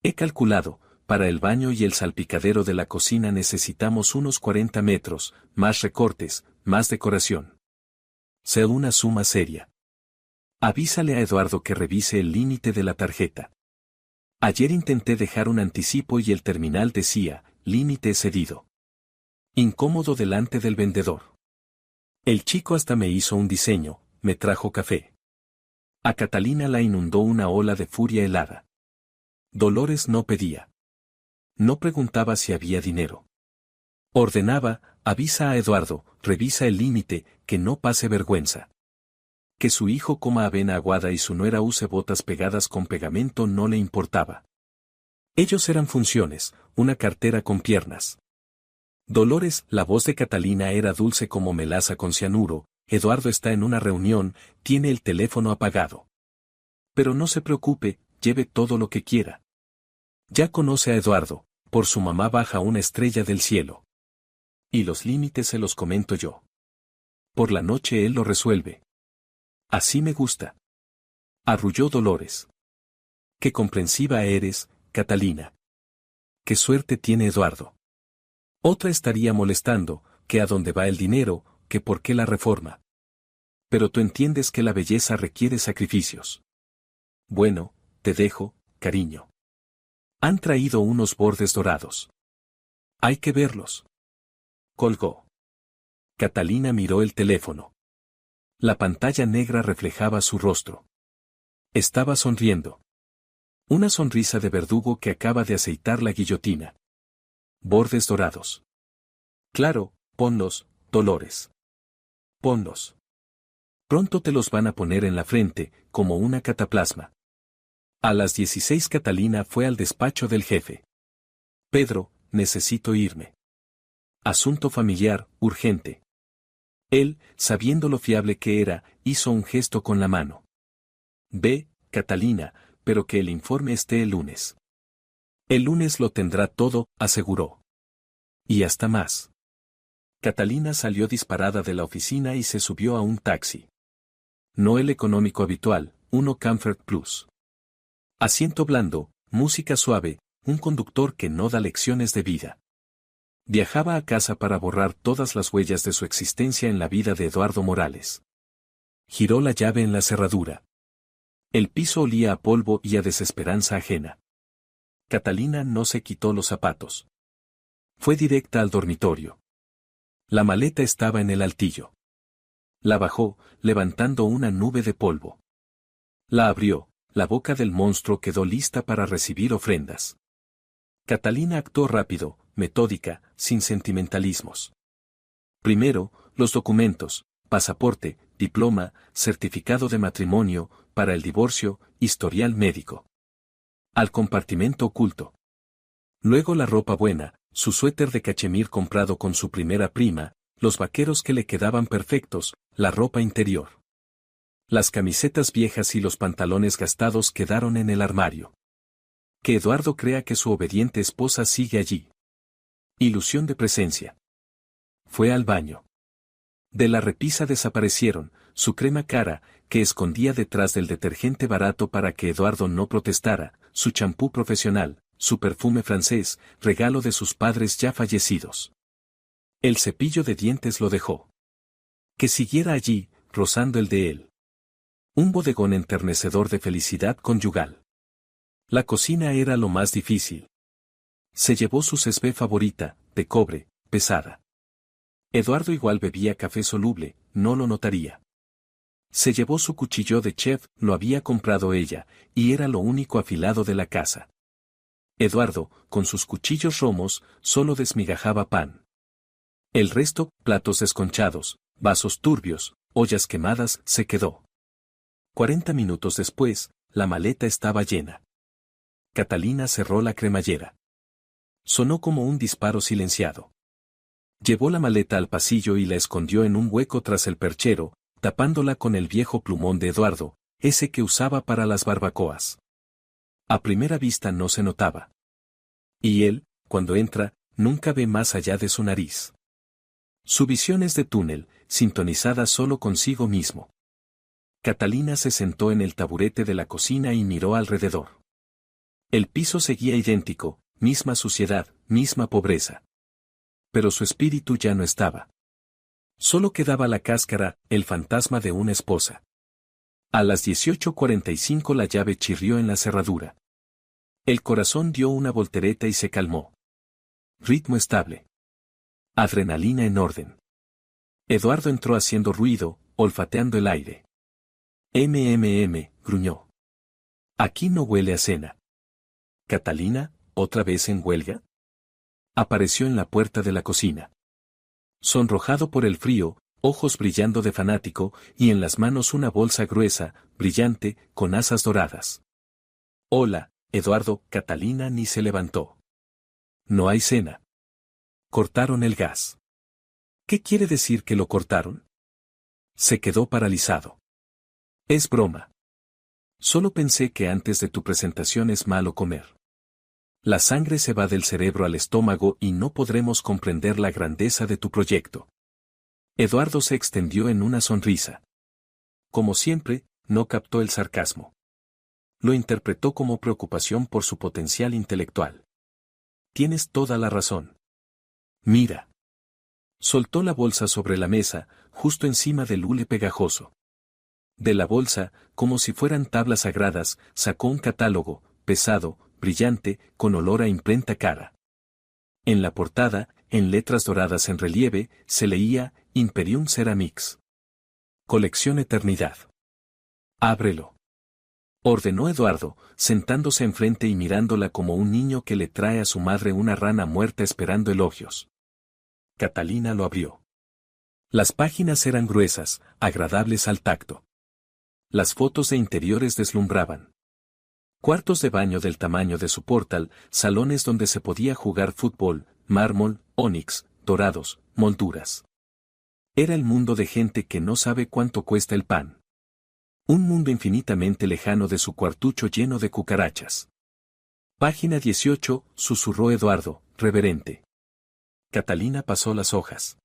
He calculado, para el baño y el salpicadero de la cocina necesitamos unos 40 metros, más recortes, más decoración. Sé una suma seria. Avísale a Eduardo que revise el límite de la tarjeta. Ayer intenté dejar un anticipo y el terminal decía, límite excedido. Incómodo delante del vendedor. El chico hasta me hizo un diseño, me trajo café. A Catalina la inundó una ola de furia helada. Dolores no pedía. No preguntaba si había dinero. Ordenaba, avisa a Eduardo, revisa el límite, que no pase vergüenza. Que su hijo coma avena aguada y su nuera use botas pegadas con pegamento no le importaba. Ellos eran funciones, una cartera con piernas. Dolores, la voz de Catalina era dulce como melaza con cianuro. Eduardo está en una reunión, tiene el teléfono apagado. Pero no se preocupe, lleve todo lo que quiera. Ya conoce a Eduardo, por su mamá baja una estrella del cielo. Y los límites se los comento yo. Por la noche él lo resuelve. Así me gusta. Arrulló Dolores. Qué comprensiva eres, Catalina. Qué suerte tiene Eduardo. Otra estaría molestando, que a dónde va el dinero, que por qué la reforma. Pero tú entiendes que la belleza requiere sacrificios. Bueno, te dejo, cariño. Han traído unos bordes dorados. Hay que verlos. Colgó. Catalina miró el teléfono. La pantalla negra reflejaba su rostro. Estaba sonriendo. Una sonrisa de verdugo que acaba de aceitar la guillotina. Bordes dorados. Claro, ponlos, Dolores. Ponlos. Pronto te los van a poner en la frente, como una cataplasma. A las 16 Catalina fue al despacho del jefe. Pedro, necesito irme. Asunto familiar, urgente. Él, sabiendo lo fiable que era, hizo un gesto con la mano. Ve, Catalina, pero que el informe esté el lunes. El lunes lo tendrá todo, aseguró. Y hasta más. Catalina salió disparada de la oficina y se subió a un taxi. No el económico habitual, uno Comfort Plus. Asiento blando, música suave, un conductor que no da lecciones de vida. Viajaba a casa para borrar todas las huellas de su existencia en la vida de Eduardo Morales. Giró la llave en la cerradura. El piso olía a polvo y a desesperanza ajena. Catalina no se quitó los zapatos. Fue directa al dormitorio. La maleta estaba en el altillo. La bajó, levantando una nube de polvo. La abrió, la boca del monstruo quedó lista para recibir ofrendas. Catalina actuó rápido, metódica, sin sentimentalismos. Primero, los documentos, pasaporte, diploma, certificado de matrimonio, para el divorcio, historial médico. Al compartimento oculto. Luego la ropa buena, su suéter de cachemir comprado con su primera prima, los vaqueros que le quedaban perfectos, la ropa interior. Las camisetas viejas y los pantalones gastados quedaron en el armario. Que Eduardo crea que su obediente esposa sigue allí. Ilusión de presencia. Fue al baño. De la repisa desaparecieron, su crema cara, que escondía detrás del detergente barato para que Eduardo no protestara, su champú profesional, su perfume francés, regalo de sus padres ya fallecidos. El cepillo de dientes lo dejó. Que siguiera allí, rozando el de él. Un bodegón enternecedor de felicidad conyugal. La cocina era lo más difícil. Se llevó su césped favorita, de cobre, pesada. Eduardo igual bebía café soluble, no lo notaría. Se llevó su cuchillo de chef, lo había comprado ella, y era lo único afilado de la casa. Eduardo, con sus cuchillos romos, solo desmigajaba pan. El resto, platos desconchados, vasos turbios, ollas quemadas, se quedó. 40 minutos después, la maleta estaba llena. Catalina cerró la cremallera. Sonó como un disparo silenciado. Llevó la maleta al pasillo y la escondió en un hueco tras el perchero, tapándola con el viejo plumón de Eduardo, ese que usaba para las barbacoas. A primera vista no se notaba. Y él, cuando entra, nunca ve más allá de su nariz. Su visión es de túnel, sintonizada solo consigo mismo. Catalina se sentó en el taburete de la cocina y miró alrededor. El piso seguía idéntico, misma suciedad, misma pobreza. Pero su espíritu ya no estaba. Solo quedaba la cáscara, el fantasma de una esposa. A las 18:45 la llave chirrió en la cerradura. El corazón dio una voltereta y se calmó. Ritmo estable. Adrenalina en orden. Eduardo entró haciendo ruido, olfateando el aire. Gruñó. Aquí no huele a cena. ¿Catalina, otra vez en huelga? Apareció en la puerta de la cocina. Sonrojado por el frío, ojos brillando de fanático, y en las manos una bolsa gruesa, brillante, con asas doradas. Hola, Eduardo. Catalina ni se levantó. No hay cena. Cortaron el gas. ¿Qué quiere decir que lo cortaron? Se quedó paralizado. Es broma. Solo pensé que antes de tu presentación es malo comer. La sangre se va del cerebro al estómago y no podremos comprender la grandeza de tu proyecto. Eduardo se extendió en una sonrisa. Como siempre, no captó el sarcasmo. Lo interpretó como preocupación por su potencial intelectual. Tienes toda la razón. Mira. Soltó la bolsa sobre la mesa, justo encima del hule pegajoso. De la bolsa, como si fueran tablas sagradas, sacó un catálogo, pesado, brillante, con olor a imprenta cara. En la portada, en letras doradas en relieve, se leía Imperium Ceramics. Colección Eternidad. Ábrelo. Ordenó Eduardo, sentándose enfrente y mirándola como un niño que le trae a su madre una rana muerta esperando elogios. Catalina lo abrió. Las páginas eran gruesas, agradables al tacto. Las fotos de interiores deslumbraban. Cuartos de baño del tamaño de su portal, salones donde se podía jugar fútbol, mármol, ónix, dorados, molduras. Era el mundo de gente que no sabe cuánto cuesta el pan. Un mundo infinitamente lejano de su cuartucho lleno de cucarachas. Página 18, susurró Eduardo, reverente. Catalina pasó las hojas.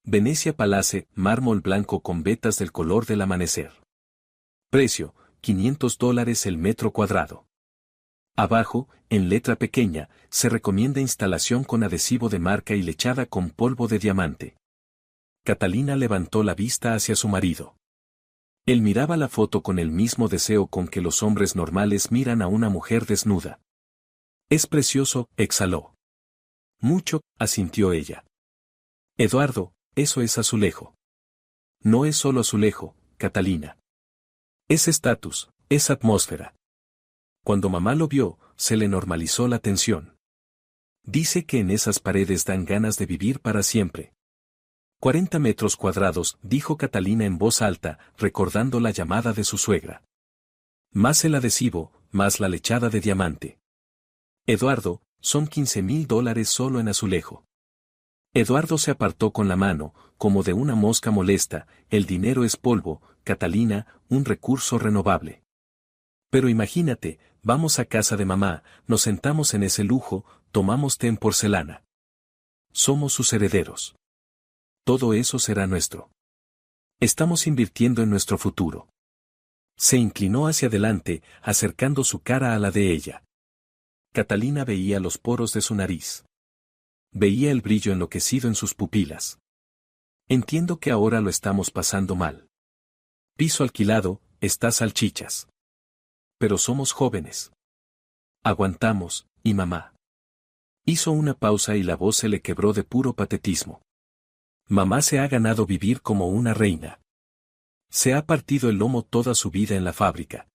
Venecia Palace, mármol blanco con vetas del color del amanecer. Precio, $500 el metro cuadrado. Abajo, en letra pequeña, se recomienda instalación con adhesivo de marca y lechada con polvo de diamante. Catalina levantó la vista hacia su marido. Él miraba la foto con el mismo deseo con que los hombres normales miran a una mujer desnuda. Es precioso, exhaló. Mucho, asintió ella. Eduardo, eso es azulejo. No es solo azulejo, Catalina. Es estatus, es atmósfera. Cuando mamá lo vio, se le normalizó la tensión. Dice que en esas paredes dan ganas de vivir para siempre. 40 metros cuadrados, dijo Catalina en voz alta, recordando la llamada de su suegra. Más el adhesivo, más la lechada de diamante. Eduardo, son $15,000 solo en azulejo. Eduardo se apartó con la mano, como de una mosca molesta, el dinero es polvo, Catalina, un recurso renovable. Pero imagínate, vamos a casa de mamá, nos sentamos en ese lujo, tomamos té en porcelana. Somos sus herederos. Todo eso será nuestro. Estamos invirtiendo en nuestro futuro. Se inclinó hacia adelante, acercando su cara a la de ella. Catalina veía los poros de su nariz. Veía el brillo enloquecido en sus pupilas. Entiendo que ahora lo estamos pasando mal. Piso alquilado, está salchichas. Pero somos jóvenes. Aguantamos, y mamá. Hizo una pausa y la voz se le quebró de puro patetismo. Mamá se ha ganado vivir como una reina. Se ha partido el lomo toda su vida en la fábrica.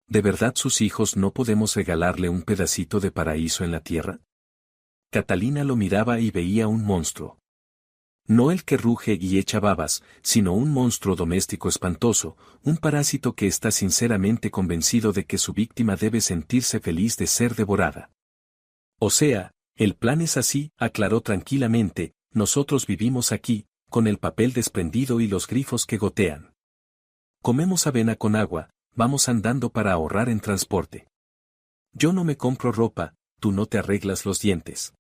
¿De verdad sus hijos no podemos regalarle un pedacito de paraíso en la tierra? Catalina lo miraba y veía un monstruo. No el que ruge y echa babas, sino un monstruo doméstico espantoso, un parásito que está sinceramente convencido de que su víctima debe sentirse feliz de ser devorada. O sea, el plan es así, aclaró tranquilamente, nosotros vivimos aquí, con el papel desprendido y los grifos que gotean. Comemos avena con agua, vamos andando para ahorrar en transporte. Yo no me compro ropa, tú no te arreglas los dientes.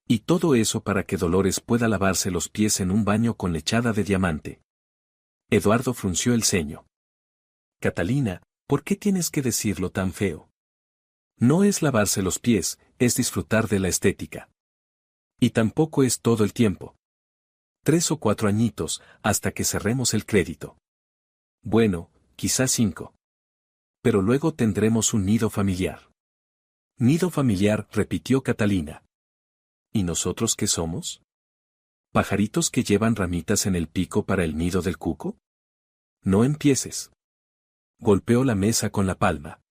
Y todo eso para que Dolores pueda lavarse los pies en un baño con lechada de diamante. Eduardo frunció el ceño. Catalina, ¿por qué tienes que decirlo tan feo? No es lavarse los pies, es disfrutar de la estética. Y tampoco es todo el tiempo. 3 o 4 añitos, hasta que cerremos el crédito. Bueno, quizás 5. Pero luego tendremos un nido familiar. Nido familiar, repitió Catalina. ¿Y nosotros qué somos? ¿Pajaritos que llevan ramitas en el pico para el nido del cuco? No empieces. Golpeó la mesa con la palma.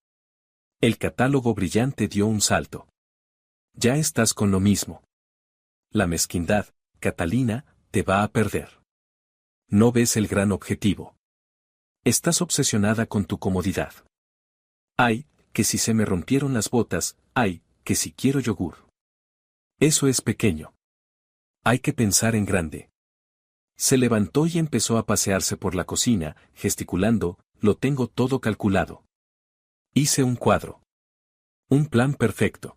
El catálogo brillante dio un salto. Ya estás con lo mismo. La mezquindad, Catalina, te va a perder. No ves el gran objetivo. Estás obsesionada con tu comodidad. Ay, que si se me rompieron las botas, ay, que si quiero yogur. Eso es pequeño. Hay que pensar en grande. Se levantó y empezó a pasearse por la cocina, gesticulando, lo tengo todo calculado. Hice un cuadro. Un plan perfecto.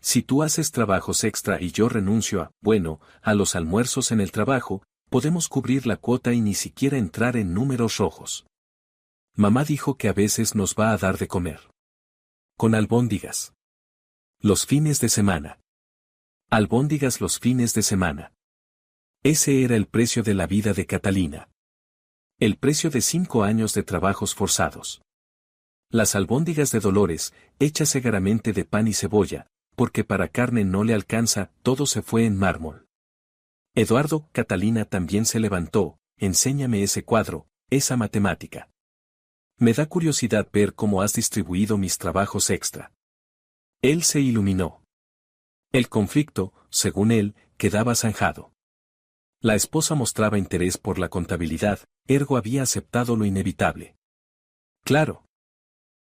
Si tú haces trabajos extra y yo renuncio a los almuerzos en el trabajo, podemos cubrir la cuota y ni siquiera entrar en números rojos. Mamá dijo que a veces nos va a dar de comer. Con albóndigas. Los fines de semana. Albóndigas los fines de semana. Ese era el precio de la vida de Catalina. El precio de 5 años de trabajos forzados. Las albóndigas de Dolores, hechas segaramente de pan y cebolla, porque para carne no le alcanza, todo se fue en mármol. Eduardo, Catalina también se levantó, enséñame ese cuadro, esa matemática. Me da curiosidad ver cómo has distribuido mis trabajos extra. Él se iluminó. El conflicto, según él, quedaba zanjado. La esposa mostraba interés por la contabilidad, ergo había aceptado lo inevitable. Claro.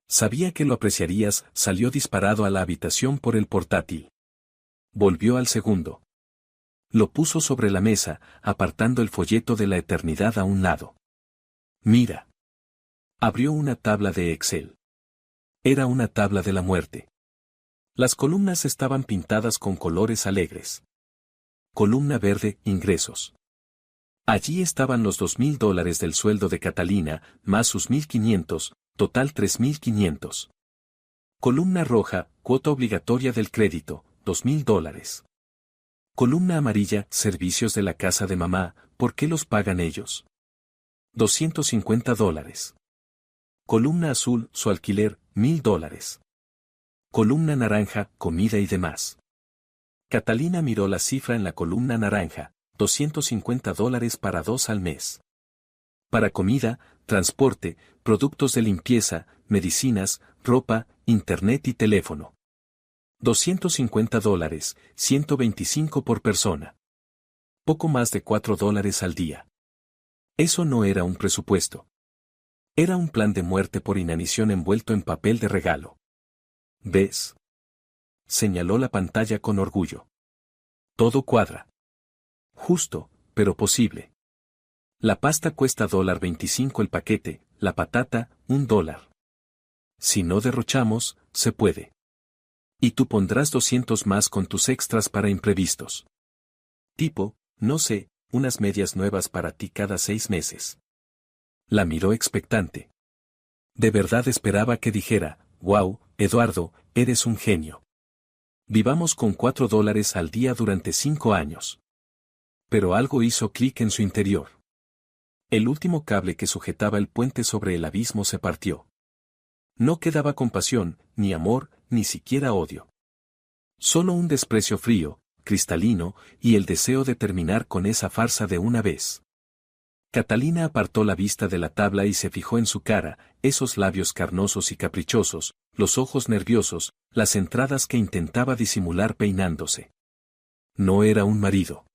Sabía que lo apreciarías, salió disparado a la habitación por el portátil. Volvió al segundo. Lo puso sobre la mesa, apartando el folleto de la eternidad a un lado. Mira. Abrió una tabla de Excel. Era una tabla de la muerte. Las columnas estaban pintadas con colores alegres. Columna verde, ingresos. Allí estaban los $2,000 del sueldo de Catalina, más sus 1,500, total 3,500. Columna roja, cuota obligatoria del crédito, $2,000. Columna amarilla, servicios de la casa de mamá, ¿por qué los pagan ellos? $250. Columna azul, su alquiler, $1,000. Columna naranja, comida y demás. Catalina miró la cifra en la columna naranja, $250 para 2 al mes. Para comida, transporte, productos de limpieza, medicinas, ropa, internet y teléfono. $250, 125 por persona. Poco más de $4 al día. Eso no era un presupuesto. Era un plan de muerte por inanición envuelto en papel de regalo. ¿Ves? Señaló la pantalla con orgullo. Todo cuadra. Justo, pero posible. La pasta cuesta $25 el paquete, la patata, $1. Si no derrochamos, se puede. Y tú pondrás 200 más con tus extras para imprevistos. Tipo, no sé, unas medias nuevas para ti cada 6 meses. La miró expectante. De verdad esperaba que dijera, wow, Eduardo, eres un genio. Vivamos con $4 al día durante 5 años. Pero algo hizo clic en su interior. El último cable que sujetaba el puente sobre el abismo se partió. No quedaba compasión, ni amor, ni siquiera odio. Solo un desprecio frío, cristalino, y el deseo de terminar con esa farsa de una vez. Catalina apartó la vista de la tabla y se fijó en su cara, esos labios carnosos y caprichosos, los ojos nerviosos, las entradas que intentaba disimular peinándose. No era un marido.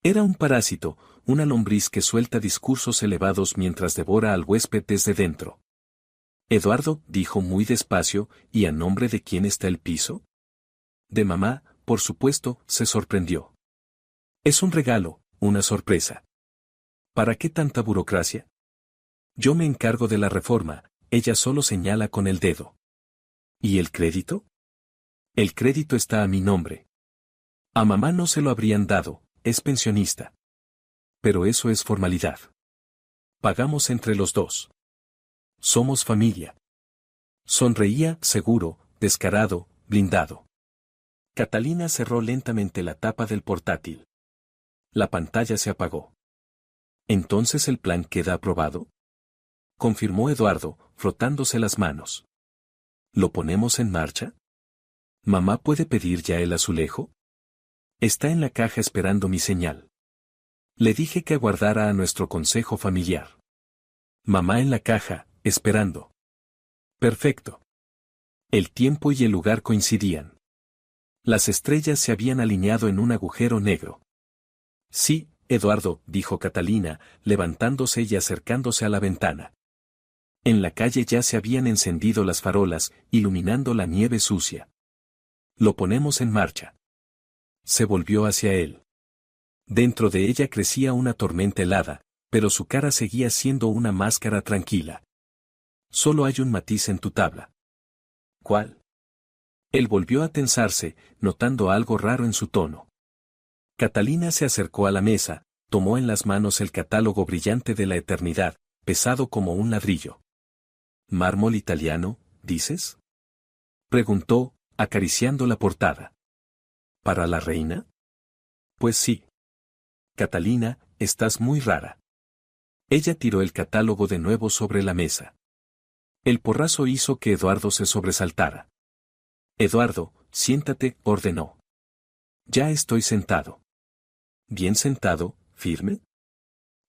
Era un parásito, una lombriz que suelta discursos elevados mientras devora al huésped desde dentro. Eduardo, dijo muy despacio, ¿y a nombre de quién está el piso? De mamá, por supuesto, se sorprendió. Es un regalo, una sorpresa. ¿Para qué tanta burocracia? Yo me encargo de la reforma, ella solo señala con el dedo. ¿Y el crédito? El crédito está a mi nombre. A mamá no se lo habrían dado, es pensionista. Pero eso es formalidad. Pagamos entre los dos. Somos familia. Sonreía, seguro, descarado, blindado. Catalina cerró lentamente la tapa del portátil. La pantalla se apagó. ¿Entonces el plan queda aprobado? Confirmó Eduardo, frotándose las manos. ¿Lo ponemos en marcha? ¿Mamá puede pedir ya el azulejo? Está en la caja esperando mi señal. Le dije que aguardara a nuestro consejo familiar. Mamá en la caja, esperando. Perfecto. El tiempo y el lugar coincidían. Las estrellas se habían alineado en un agujero negro. Sí, Eduardo, dijo Catalina, levantándose y acercándose a la ventana. En la calle ya se habían encendido las farolas, iluminando la nieve sucia. Lo ponemos en marcha. Se volvió hacia él. Dentro de ella crecía una tormenta helada, pero su cara seguía siendo una máscara tranquila. Solo hay un matiz en tu tabla. ¿Cuál? Él volvió a tensarse, notando algo raro en su tono. Catalina se acercó a la mesa, tomó en las manos el catálogo brillante de la eternidad, pesado como un ladrillo. ¿Mármol italiano, dices? Preguntó, acariciando la portada. ¿Para la reina? Pues sí. Catalina, estás muy rara. Ella tiró el catálogo de nuevo sobre la mesa. El porrazo hizo que Eduardo se sobresaltara. Eduardo, siéntate, ordenó. Ya estoy sentado. ¿Bien sentado, firme?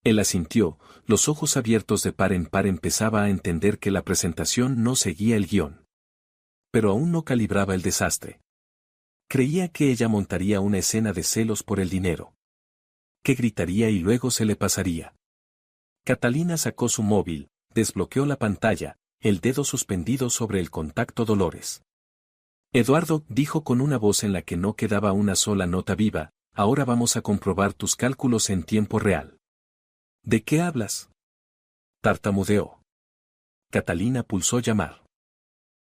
Él asintió, los ojos abiertos de par en par empezaba a entender que la presentación no seguía el guión. Pero aún no calibraba el desastre. Creía que ella montaría una escena de celos por el dinero. Que gritaría y luego se le pasaría. Catalina sacó su móvil, desbloqueó la pantalla, el dedo suspendido sobre el contacto Dolores. Eduardo, dijo con una voz en la que no quedaba una sola nota viva, ahora vamos a comprobar tus cálculos en tiempo real. ¿De qué hablas? Tartamudeó. Catalina pulsó llamar.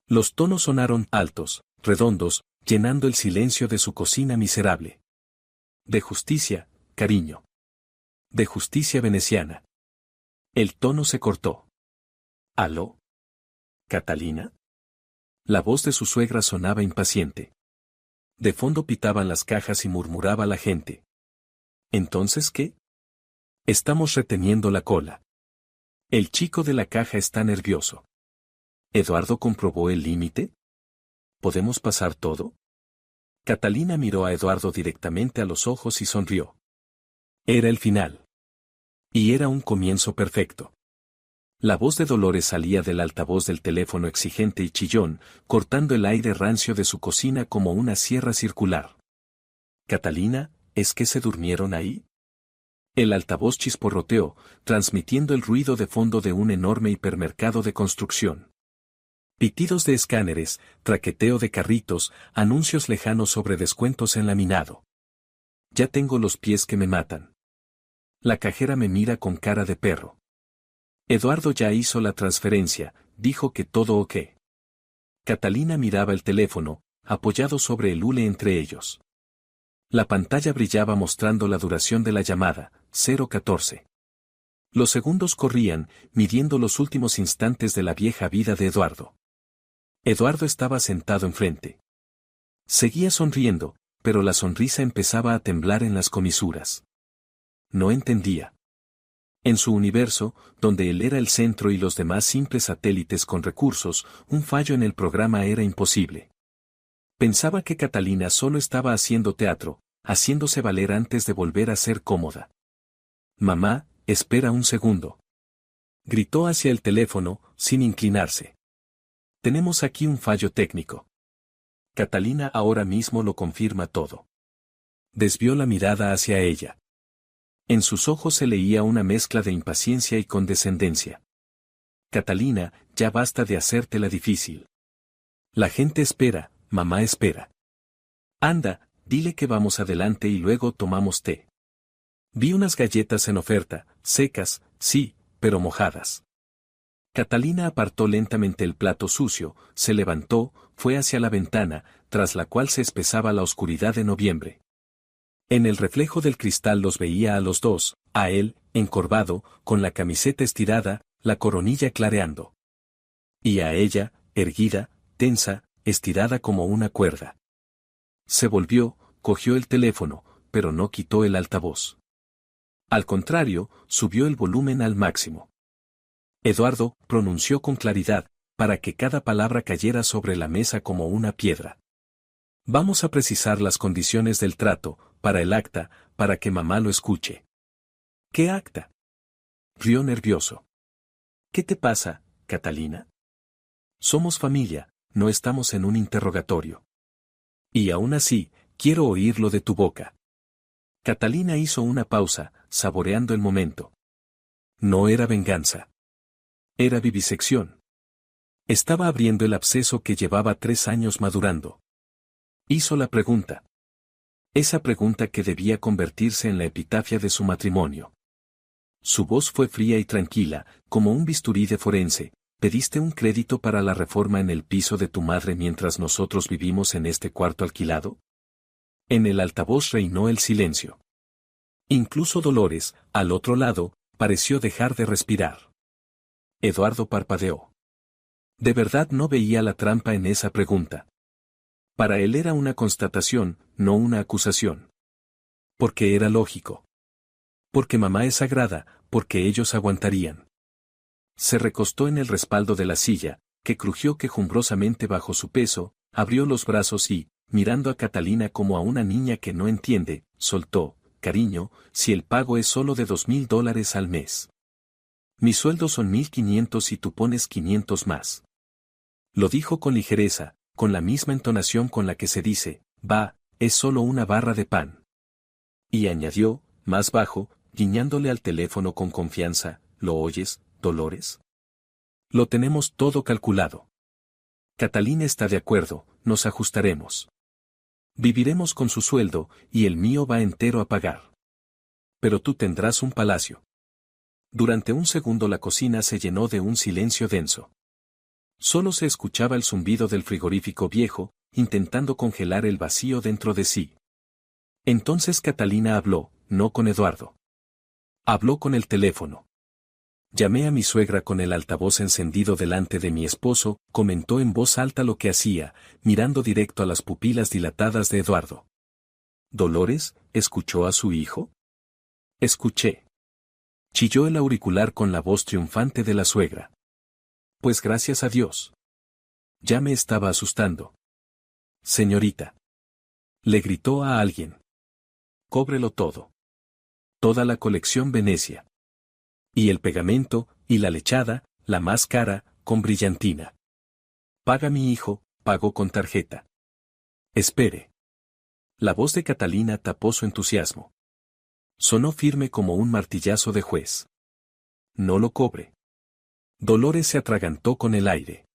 Los tonos sonaron altos, redondos, llenando el silencio de su cocina miserable. De justicia, cariño. De justicia veneciana. El tono se cortó. ¿Aló? ¿Catalina? La voz de su suegra sonaba impaciente. De fondo pitaban las cajas y murmuraba la gente. ¿Entonces qué? Estamos reteniendo la cola. El chico de la caja está nervioso. ¿Eduardo comprobó el límite? ¿Podemos pasar todo? Catalina miró a Eduardo directamente a los ojos y sonrió. Era el final. Y era un comienzo perfecto. La voz de Dolores salía del altavoz del teléfono exigente y chillón, cortando el aire rancio de su cocina como una sierra circular. Catalina, ¿es que se durmieron ahí? El altavoz chisporroteó, transmitiendo el ruido de fondo de un enorme hipermercado de construcción. Pitidos de escáneres, traqueteo de carritos, anuncios lejanos sobre descuentos en laminado. Ya tengo los pies que me matan. La cajera me mira con cara de perro. Eduardo ya hizo la transferencia, dijo que todo ok. Catalina miraba el teléfono, apoyado sobre el hule entre ellos. La pantalla brillaba mostrando la duración de la llamada, 014. Los segundos corrían, midiendo los últimos instantes de la vieja vida de Eduardo. Eduardo estaba sentado enfrente. Seguía sonriendo, pero la sonrisa empezaba a temblar en las comisuras. No entendía. En su universo, donde él era el centro y los demás simples satélites con recursos, un fallo en el programa era imposible. Pensaba que Catalina solo estaba haciendo teatro, haciéndose valer antes de volver a ser cómoda. Mamá, espera un segundo. Gritó hacia el teléfono, sin inclinarse. Tenemos aquí un fallo técnico. Catalina ahora mismo lo confirma todo. Desvió la mirada hacia ella. En sus ojos se leía una mezcla de impaciencia y condescendencia. Catalina, ya basta de hacértela difícil. La gente espera, mamá espera. Anda, dile que vamos adelante y luego tomamos té. Vi unas galletas en oferta, secas, sí, pero mojadas. Catalina apartó lentamente el plato sucio, se levantó, fue hacia la ventana, tras la cual se espesaba la oscuridad de noviembre. En el reflejo del cristal los veía a los dos, a él, encorvado, con la camiseta estirada, la coronilla clareando. Y a ella, erguida, tensa, estirada como una cuerda. Se volvió, cogió el teléfono, pero no quitó el altavoz. Al contrario, subió el volumen al máximo. Eduardo pronunció con claridad, para que cada palabra cayera sobre la mesa como una piedra. Vamos a precisar las condiciones del trato, para el acta, para que mamá lo escuche. ¿Qué acta? Rió nervioso. ¿Qué te pasa, Catalina? Somos familia, no estamos en un interrogatorio. Y aún así, quiero oírlo de tu boca. Catalina hizo una pausa, saboreando el momento. No era venganza. Era vivisección. Estaba abriendo el absceso que llevaba 3 años madurando. Hizo la pregunta. Esa pregunta que debía convertirse en la epitafia de su matrimonio. Su voz fue fría y tranquila, como un bisturí de forense. ¿Pediste un crédito para la reforma en el piso de tu madre mientras nosotros vivimos en este cuarto alquilado? En el altavoz reinó el silencio. Incluso Dolores, al otro lado, pareció dejar de respirar. Eduardo parpadeó. De verdad no veía la trampa en esa pregunta. Para él era una constatación, no una acusación. Porque era lógico. Porque mamá es sagrada, porque ellos aguantarían. Se recostó en el respaldo de la silla, que crujió quejumbrosamente bajo su peso, abrió los brazos y, mirando a Catalina como a una niña que no entiende, soltó, cariño, si el pago es solo de $2,000 al mes. Mi sueldo son 1,500 y tú pones 500 más. Lo dijo con ligereza, con la misma entonación con la que se dice, va, es solo una barra de pan. Y añadió, más bajo, guiñándole al teléfono con confianza, ¿lo oyes, Dolores? Lo tenemos todo calculado. Catalina está de acuerdo, nos ajustaremos. Viviremos con su sueldo, y el mío va entero a pagar. Pero tú tendrás un palacio. Durante un segundo la cocina se llenó de un silencio denso. Solo se escuchaba el zumbido del frigorífico viejo, intentando congelar el vacío dentro de sí. Entonces Catalina habló, no con Eduardo. Habló con el teléfono. Llamé a mi suegra con el altavoz encendido delante de mi esposo, comentó en voz alta lo que hacía, mirando directo a las pupilas dilatadas de Eduardo. ¿Dolores, escuchó a su hijo? Escuché. Chilló el auricular con la voz triunfante de la suegra. Pues gracias a Dios. Ya me estaba asustando. Señorita. Le gritó a alguien. Cóbrelo todo. Toda la colección Venecia. Y el pegamento, y la lechada, la más cara, con brillantina. Paga mi hijo, pagó con tarjeta. Espere. La voz de Catalina tapó su entusiasmo. Sonó firme como un martillazo de juez. No lo cobre. Dolores se atragantó con el aire.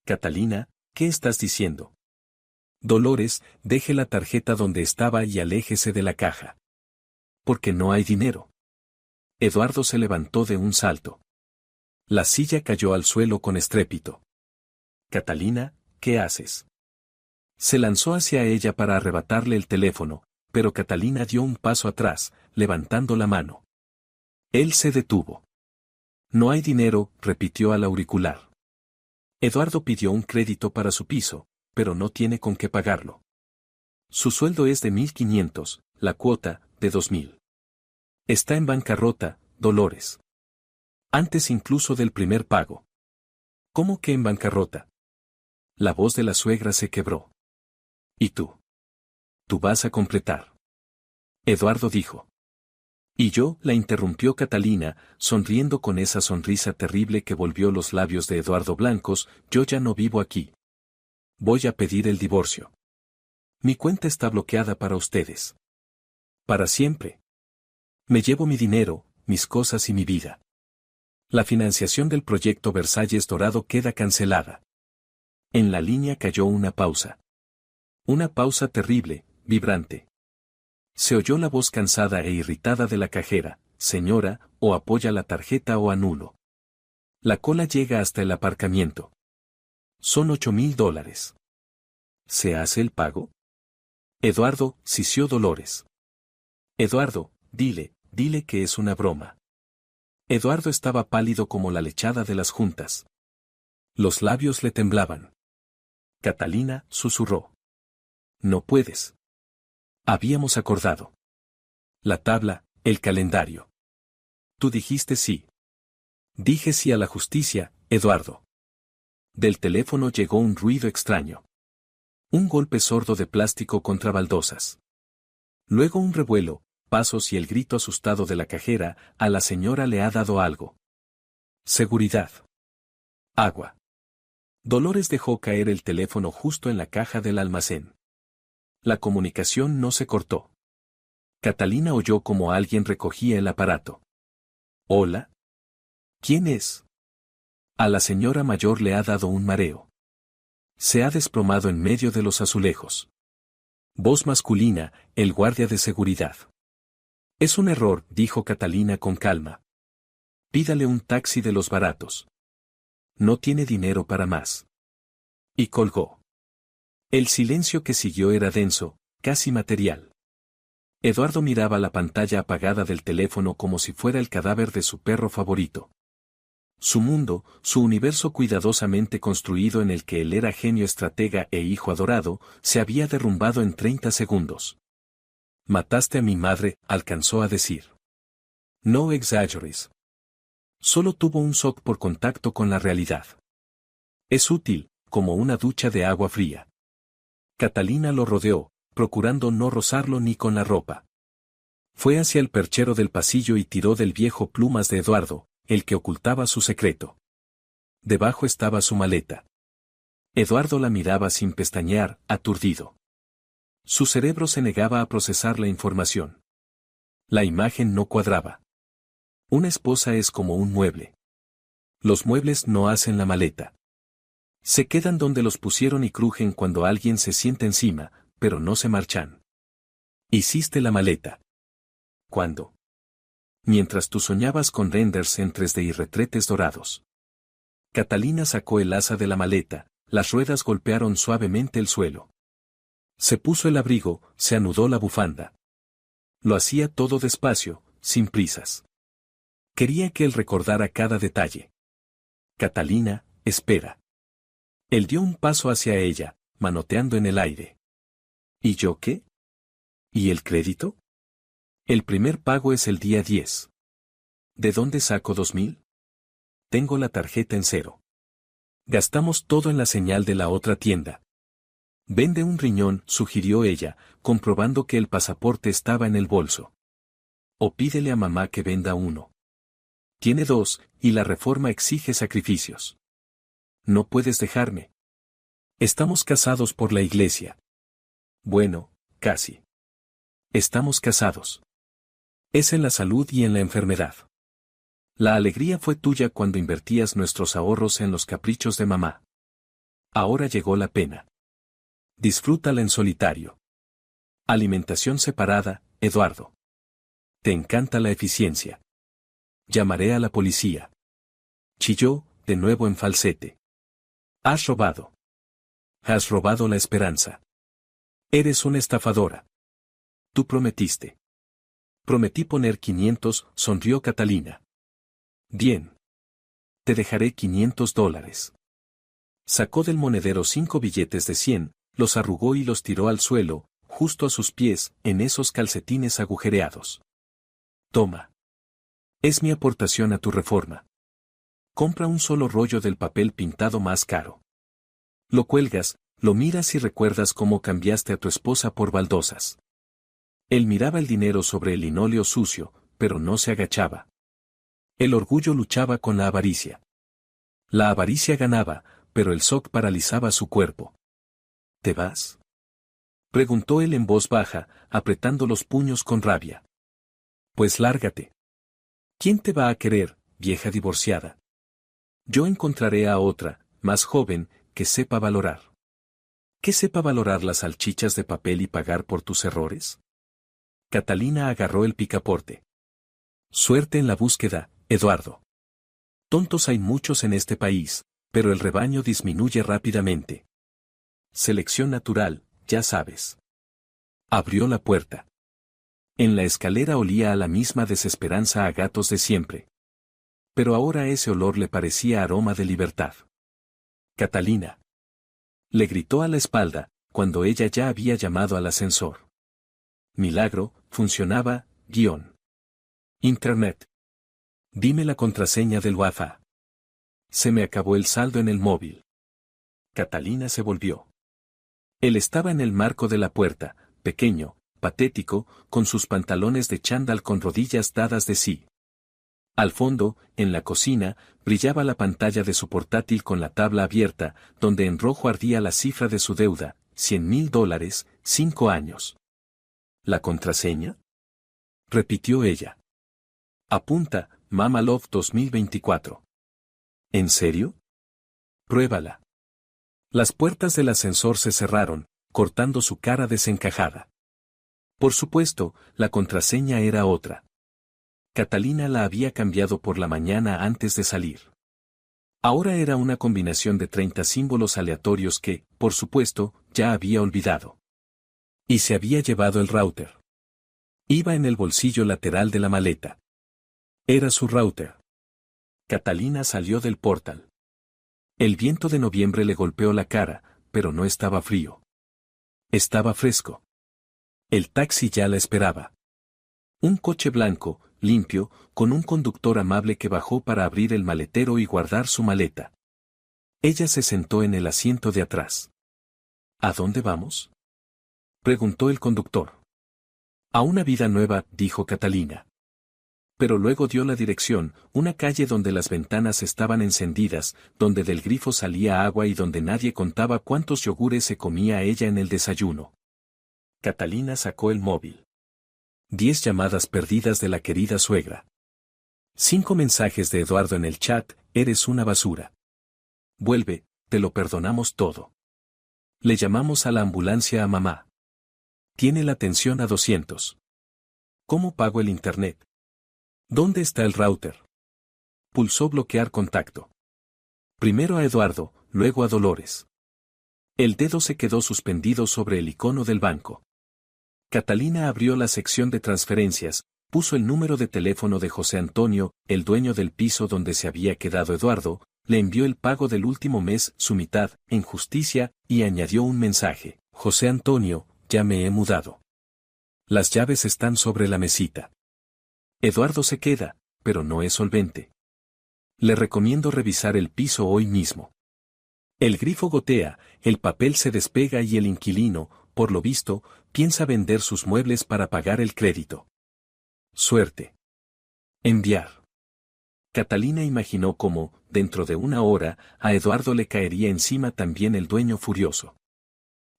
Catalina, ¿qué estás diciendo? Dolores, deje la tarjeta donde estaba y aléjese de la caja. Porque no hay dinero. Eduardo se levantó de un salto. La silla cayó al suelo con estrépito. Catalina, ¿qué haces? Se lanzó hacia ella para arrebatarle el teléfono, pero Catalina dio un paso atrás, levantando la mano. Él se detuvo. No hay dinero, repitió al auricular. Eduardo pidió un crédito para su piso, pero no tiene con qué pagarlo. Su sueldo es de 1,500, la cuota, de 2,000. Está en bancarrota, Dolores. Antes incluso del primer pago. ¿Cómo que en bancarrota? La voz de la suegra se quebró. ¿Y tú? Tú vas a completar. Eduardo dijo. Y yo, la interrumpió Catalina, sonriendo con esa sonrisa terrible que volvió los labios de Eduardo blancos, yo ya no vivo aquí. Voy a pedir el divorcio. Mi cuenta está bloqueada para ustedes. Para siempre. Me llevo mi dinero, mis cosas y mi vida. La financiación del proyecto Versalles Dorado queda cancelada. En la línea cayó una pausa. Una pausa terrible, vibrante. Se oyó la voz cansada e irritada de la cajera, señora, o apoya la tarjeta o anulo. La cola llega hasta el aparcamiento. Son $8,000. ¿Se hace el pago? Eduardo, sisió Dolores. Eduardo, dile que es una broma. Eduardo estaba pálido como la lechada de las juntas. Los labios le temblaban. Catalina susurró. No puedes. Habíamos acordado. La tabla, el calendario. Tú dijiste sí. Dije sí a la justicia, Eduardo. Del teléfono llegó un ruido extraño. Un golpe sordo de plástico contra baldosas. Luego un revuelo, pasos y el grito asustado de la cajera: a la señora le ha dado algo. Seguridad. Agua. Dolores dejó caer el teléfono justo en la caja del almacén. La comunicación no se cortó. Catalina oyó como alguien recogía el aparato. ¿Hola? ¿Quién es? A la señora mayor le ha dado un mareo. Se ha desplomado en medio de los azulejos. Voz masculina, el guardia de seguridad. Es un error, dijo Catalina con calma. Pídale un taxi de los baratos. No tiene dinero para más. Y colgó. El silencio que siguió era denso, casi material. Eduardo miraba la pantalla apagada del teléfono como si fuera el cadáver de su perro favorito. Su mundo, su universo cuidadosamente construido en el que él era genio, estratega e hijo adorado, se había derrumbado en 30 segundos. Mataste a mi madre, alcanzó a decir. No exaggeres. Solo tuvo un shock por contacto con la realidad. Es útil, como una ducha de agua fría. Catalina lo rodeó, procurando no rozarlo ni con la ropa. Fue hacia el perchero del pasillo y tiró del viejo plumas de Eduardo, el que ocultaba su secreto. Debajo estaba su maleta. Eduardo la miraba sin pestañear, aturdido. Su cerebro se negaba a procesar la información. La imagen no cuadraba. Una esposa es como un mueble. Los muebles no hacen la maleta. Se quedan donde los pusieron y crujen cuando alguien se sienta encima, pero no se marchan. Hiciste la maleta. ¿Cuándo? Mientras tú soñabas con renders en 3D y retretes dorados. Catalina sacó el asa de la maleta, las ruedas golpearon suavemente el suelo. Se puso el abrigo, se anudó la bufanda. Lo hacía todo despacio, sin prisas. Quería que él recordara cada detalle. Catalina, espera. Él dio un paso hacia ella, manoteando en el aire. ¿Y yo qué? ¿Y el crédito? El primer pago es el día 10. ¿De dónde saco 2,000? Tengo la tarjeta en cero. Gastamos todo en la señal de la otra tienda. Vende un riñón, sugirió ella, comprobando que el pasaporte estaba en el bolso. O pídele a mamá que venda uno. Tiene 2, y la reforma exige sacrificios. No puedes dejarme. Estamos casados por la iglesia. Bueno, casi. Estamos casados. Es en la salud y en la enfermedad. La alegría fue tuya cuando invertías nuestros ahorros en los caprichos de mamá. Ahora llegó la pena. Disfrútala en solitario. Alimentación separada, Eduardo. Te encanta la eficiencia. Llamaré a la policía. Chilló, de nuevo en falsete. Has robado. Has robado la esperanza. Eres una estafadora. Tú prometiste. Prometí poner 500, sonrió Catalina. Bien. Te dejaré $500. Sacó del monedero 5 billetes de 100, los arrugó y los tiró al suelo, justo a sus pies, en esos calcetines agujereados. Toma. Es mi aportación a tu reforma. Compra un solo rollo del papel pintado más caro. Lo cuelgas, lo miras y recuerdas cómo cambiaste a tu esposa por baldosas. Él miraba el dinero sobre el linóleo sucio, pero no se agachaba. El orgullo luchaba con la avaricia. La avaricia ganaba, pero el shock paralizaba su cuerpo. ¿Te vas? Preguntó él en voz baja, apretando los puños con rabia. Pues lárgate. ¿Quién te va a querer, vieja divorciada? Yo encontraré a otra, más joven, que sepa valorar. ¿Que sepa valorar las salchichas de papel y pagar por tus errores? Catalina agarró el picaporte. Suerte en la búsqueda, Eduardo. Tontos hay muchos en este país, pero el rebaño disminuye rápidamente. Selección natural, ya sabes. Abrió la puerta. En la escalera olía a la misma desesperanza a gatos de siempre. Pero ahora ese olor le parecía aroma de libertad. Catalina. Le gritó a la espalda, cuando ella ya había llamado al ascensor. Milagro, funcionaba, Internet. Dime la contraseña del Wi-Fi. Se me acabó el saldo en el móvil. Catalina se volvió. Él estaba en el marco de la puerta, pequeño, patético, con sus pantalones de chándal con rodillas dadas de sí. Al fondo, en la cocina, brillaba la pantalla de su portátil con la tabla abierta, donde en rojo ardía la cifra de su deuda, $100,000, 5 años. ¿La contraseña? Repitió ella. Apunta, Mama Love 2024. ¿En serio? Pruébala. Las puertas del ascensor se cerraron, cortando su cara desencajada. Por supuesto, la contraseña era otra. Catalina la había cambiado por la mañana antes de salir. Ahora era una combinación de 30 símbolos aleatorios que, por supuesto, ya había olvidado. Y se había llevado el router. Iba en el bolsillo lateral de la maleta. Era su router. Catalina salió del portal. El viento de noviembre le golpeó la cara, pero no estaba frío. Estaba fresco. El taxi ya la esperaba. Un coche blanco, limpio, con un conductor amable que bajó para abrir el maletero y guardar su maleta. Ella se sentó en el asiento de atrás. ¿A dónde vamos?, preguntó el conductor. A una vida nueva, dijo Catalina. Pero luego dio la dirección, una calle donde las ventanas estaban encendidas, donde del grifo salía agua y donde nadie contaba cuántos yogures se comía ella en el desayuno. Catalina sacó el móvil. 10 llamadas perdidas de la querida suegra. 5 mensajes de Eduardo en el chat, eres una basura. Vuelve, te lo perdonamos todo. Le llamamos a la ambulancia a mamá. Tiene la tensión a 200. ¿Cómo pago el internet? ¿Dónde está el router? Pulsó bloquear contacto. Primero a Eduardo, luego a Dolores. El dedo se quedó suspendido sobre el icono del banco. Catalina abrió la sección de transferencias, puso el número de teléfono de José Antonio, el dueño del piso donde se había quedado Eduardo, le envió el pago del último mes, su mitad, en justicia, y añadió un mensaje. José Antonio, ya me he mudado. Las llaves están sobre la mesita. Eduardo se queda, pero no es solvente. Le recomiendo revisar el piso hoy mismo. El grifo gotea, el papel se despega y el inquilino, por lo visto, piensa vender sus muebles para pagar el crédito. Suerte. Enviar. Catalina imaginó cómo, dentro de una hora, a Eduardo le caería encima también el dueño furioso.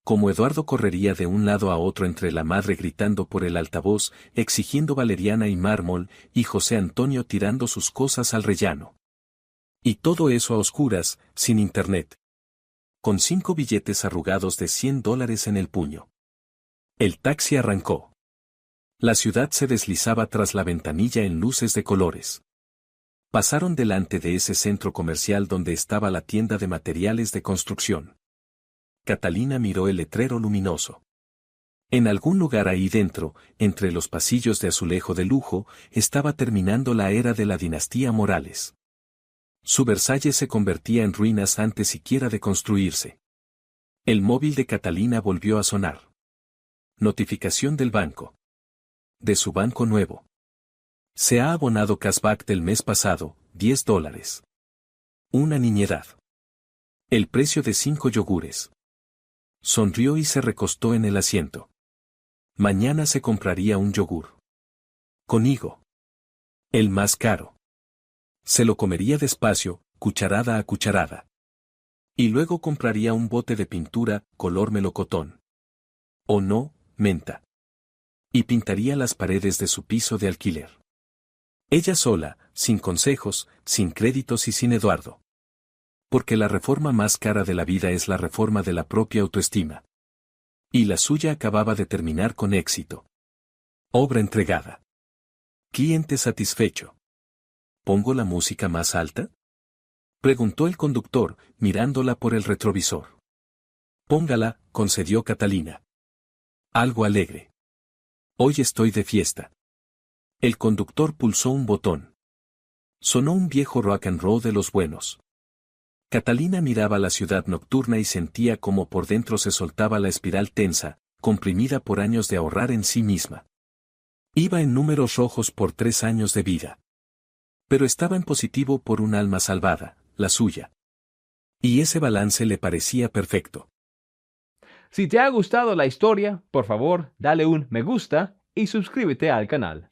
Como Eduardo correría de un lado a otro entre la madre gritando por el altavoz, exigiendo valeriana y mármol, y José Antonio tirando sus cosas al rellano. Y todo eso a oscuras, sin internet. Con 5 billetes arrugados de $100 en el puño. El taxi arrancó. La ciudad se deslizaba tras la ventanilla en luces de colores. Pasaron delante de ese centro comercial donde estaba la tienda de materiales de construcción. Catalina miró el letrero luminoso. En algún lugar ahí dentro, entre los pasillos de azulejo de lujo, estaba terminando la era de la dinastía Morales. Su Versalles se convertía en ruinas antes siquiera de construirse. El móvil de Catalina volvió a sonar. Notificación del banco. De su banco nuevo. Se ha abonado cashback del mes pasado, $10. Una niñedad. El precio de 5 yogures. Sonrió y se recostó en el asiento. Mañana se compraría un yogur. Con higo. El más caro. Se lo comería despacio, cucharada a cucharada. Y luego compraría un bote de pintura, color melocotón. O no, menta. Y pintaría las paredes de su piso de alquiler. Ella sola, sin consejos, sin créditos y sin Eduardo. Porque la reforma más cara de la vida es la reforma de la propia autoestima. Y la suya acababa de terminar con éxito. Obra entregada. Cliente satisfecho. ¿Pongo la música más alta? Preguntó el conductor, mirándola por el retrovisor. Póngala, concedió Catalina. Algo alegre. Hoy estoy de fiesta. El conductor pulsó un botón. Sonó un viejo rock and roll de los buenos. Catalina miraba la ciudad nocturna y sentía como por dentro se soltaba la espiral tensa, comprimida por años de ahorrar en sí misma. Iba en números rojos por 3 años de vida. Pero estaba en positivo por un alma salvada, la suya. Y ese balance le parecía perfecto. Si te ha gustado la historia, por favor, dale un me gusta y suscríbete al canal.